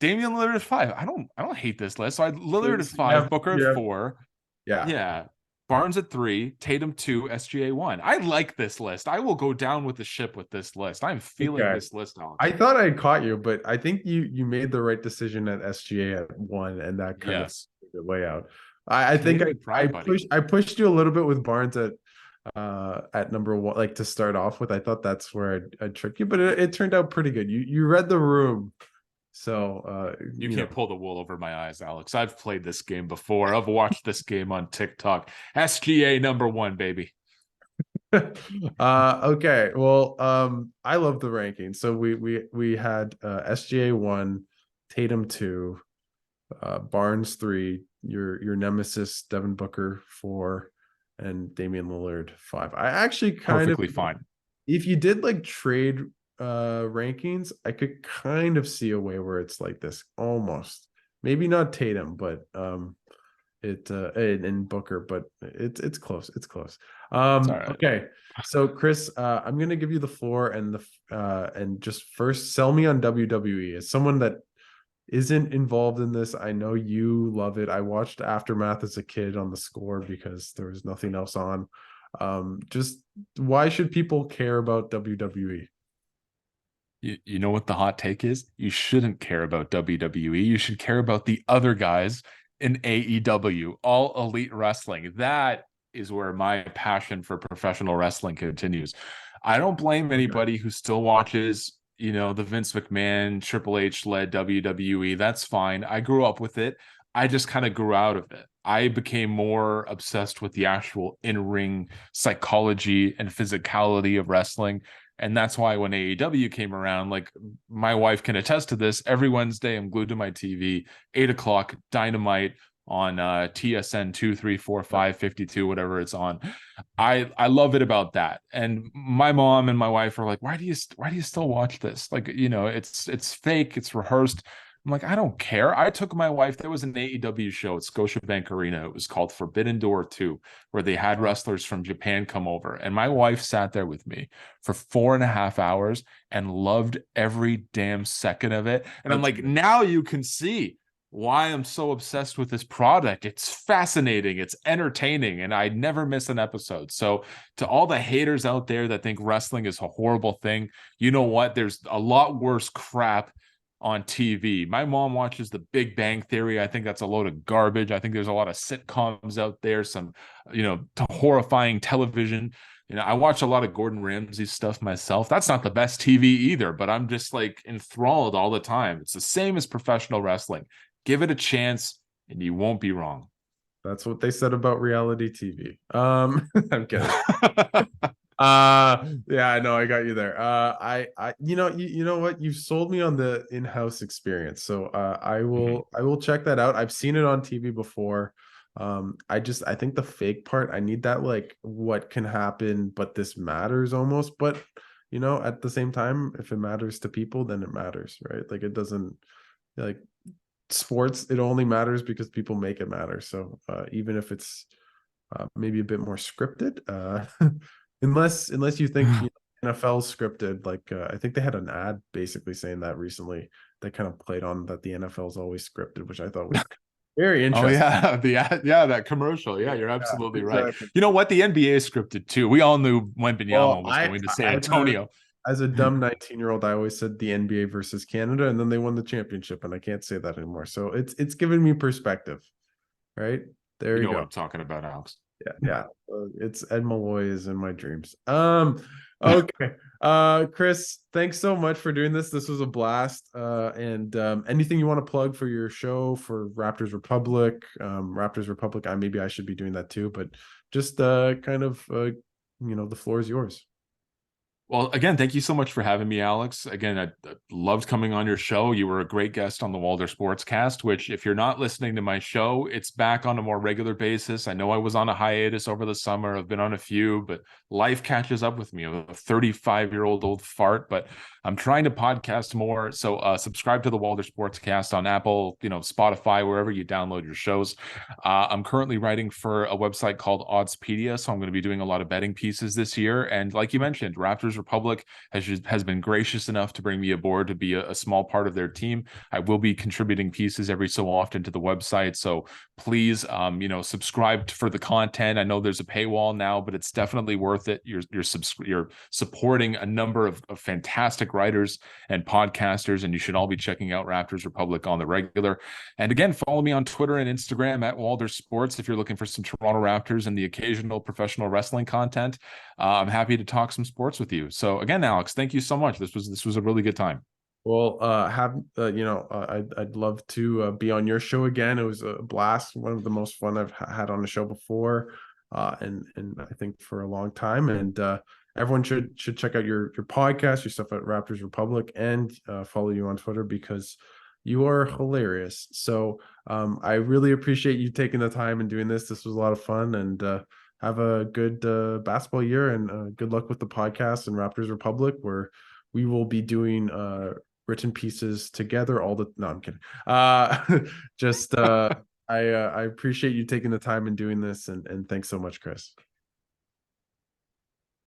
Damian Lillard at 5. I don't hate this list. So Lillard at 5, Booker at 4. Yeah. Yeah. Barnes at 3, Tatum 2, SGA 1. I like this list. I will go down with the ship with this list. I'm feeling Okay. this list, Alex. I thought I caught you, but I think you made the right decision at SGA at 1, and that kind of the way out. I think I pushed you a little bit with Barnes at number 1, like to start off with. I thought that's where I'd trick you, but it turned out pretty good. You read the room. So you can't pull the wool over my eyes, Alex. I've played this game before. I've watched this game on TikTok. SGA number 1, baby. Okay. Well, I love the ranking. So we had SGA 1, Tatum 2, Barnes 3, your nemesis Devin Booker 4, and Damian Lillard 5. I actually perfectly fine. If you did like trade rankings, I could kind of see a way where it's like this almost. Maybe not Tatum, but in Booker, but it's close. It's close. Right. Okay. So Chris, I'm gonna give you the floor and just first sell me on WWE. As someone that isn't involved in this, I know you love it. I watched Aftermath as a kid on the Score because there was nothing else on. Just why should people care about WWE? You know what the hot take is? You shouldn't care about WWE. You should care about the other guys in AEW, All Elite Wrestling. That is where my passion for professional wrestling continues. I don't blame anybody who still watches, the Vince McMahon, Triple H led WWE. That's fine. I grew up with it. I just kind of grew out of it. I became more obsessed with the actual in-ring psychology and physicality of wrestling. And that's why when AEW came around, like my wife can attest to this, every Wednesday I'm glued to my TV, 8 o'clock, Dynamite on TSN 2, 3, 4, 5, 52, whatever it's on. I love it about that. And my mom and my wife are like, why do you still watch this? Like, it's fake, it's rehearsed. I'm like, I don't care. I took my wife. There was an AEW show at Scotiabank Arena. It was called Forbidden Door 2, where they had wrestlers from Japan come over. And my wife sat there with me for 4.5 hours and loved every damn second of it. And I'm like, now you can see why I'm so obsessed with this product. It's fascinating. It's entertaining. And I never miss an episode. So to all the haters out there that think wrestling is a horrible thing, you know what? There's a lot worse crap on TV. My mom watches The Big Bang Theory. I think that's a load of garbage. I think there's a lot of sitcoms out there, some, horrifying television. I watch a lot of Gordon Ramsay stuff myself. That's not the best TV either, but I'm just like enthralled all the time. It's the same as professional wrestling. Give it a chance and you won't be wrong. That's what they said about reality TV. I'm kidding. Yeah, I know I got you there. You know what, you've sold me on the in-house experience, so I will check that out. I've seen it on TV before. I think the fake part, I need that, like, what can happen but this matters almost. But at the same time, if it matters to people, then it matters, right? Like, it doesn't, like, sports, it only matters because people make it matter. So even if it's maybe a bit more scripted, unless you think NFL's scripted, like I think they had an ad basically saying that recently, that kind of played on that the NFL is always scripted, which I thought was very interesting. Oh yeah, that commercial. Yeah, you're absolutely right. You know what? The NBA is scripted too. We all knew Wemby was going to San Antonio. As a dumb 19-year-old, I always said the NBA versus Canada, and then they won the championship, and I can't say that anymore. So it's given me perspective, right? There you go. What I'm talking about, Alex. Yeah. It's Ed Malloy is in my dreams. Okay. Chris, thanks so much for doing this. This was a blast. And anything you want to plug for your show, for Raptors Republic? Maybe I should be doing that too, but just the floor is yours. Well, again, thank you so much for having me, Alex. Again, I loved coming on your show. You were a great guest on the Walder Sportscast, which, if you're not listening to my show, it's back on a more regular basis. I know I was on a hiatus over the summer. I've been on a few, but life catches up with me. I'm a 35-year-old old fart, but I'm trying to podcast more. So subscribe to the Walder Sportscast on Apple, Spotify, wherever you download your shows. I'm currently writing for a website called Oddspedia, so I'm going to be doing a lot of betting pieces this year. And like you mentioned, Raptors Republic has been gracious enough to bring me aboard to be a small part of their team. I will be contributing pieces every so often to the website, so please, subscribe for the content. I know there's a paywall now, but it's definitely worth it. You're supporting a number of fantastic writers and podcasters, and you should all be checking out Raptors Republic on the regular. And again, follow me on Twitter and Instagram at Walder Sports if you're looking for some Toronto Raptors and the occasional professional wrestling content. I'm happy to talk some sports with you. So again, Alex, thank you so much. This was a really good time. Well, I'd love to be on your show again. It was a blast, one of the most fun I've had on the show before, and I think for a long time. And everyone should check out your podcast, your stuff at Raptors Republic, and follow you on Twitter because you are hilarious. So I really appreciate you taking the time and doing this. This was a lot of fun, and have a good basketball year, and good luck with the podcast and Raptors Republic, where we will be doing written pieces together no, I'm kidding. Just I appreciate you taking the time and doing this, and thanks so much, Chris.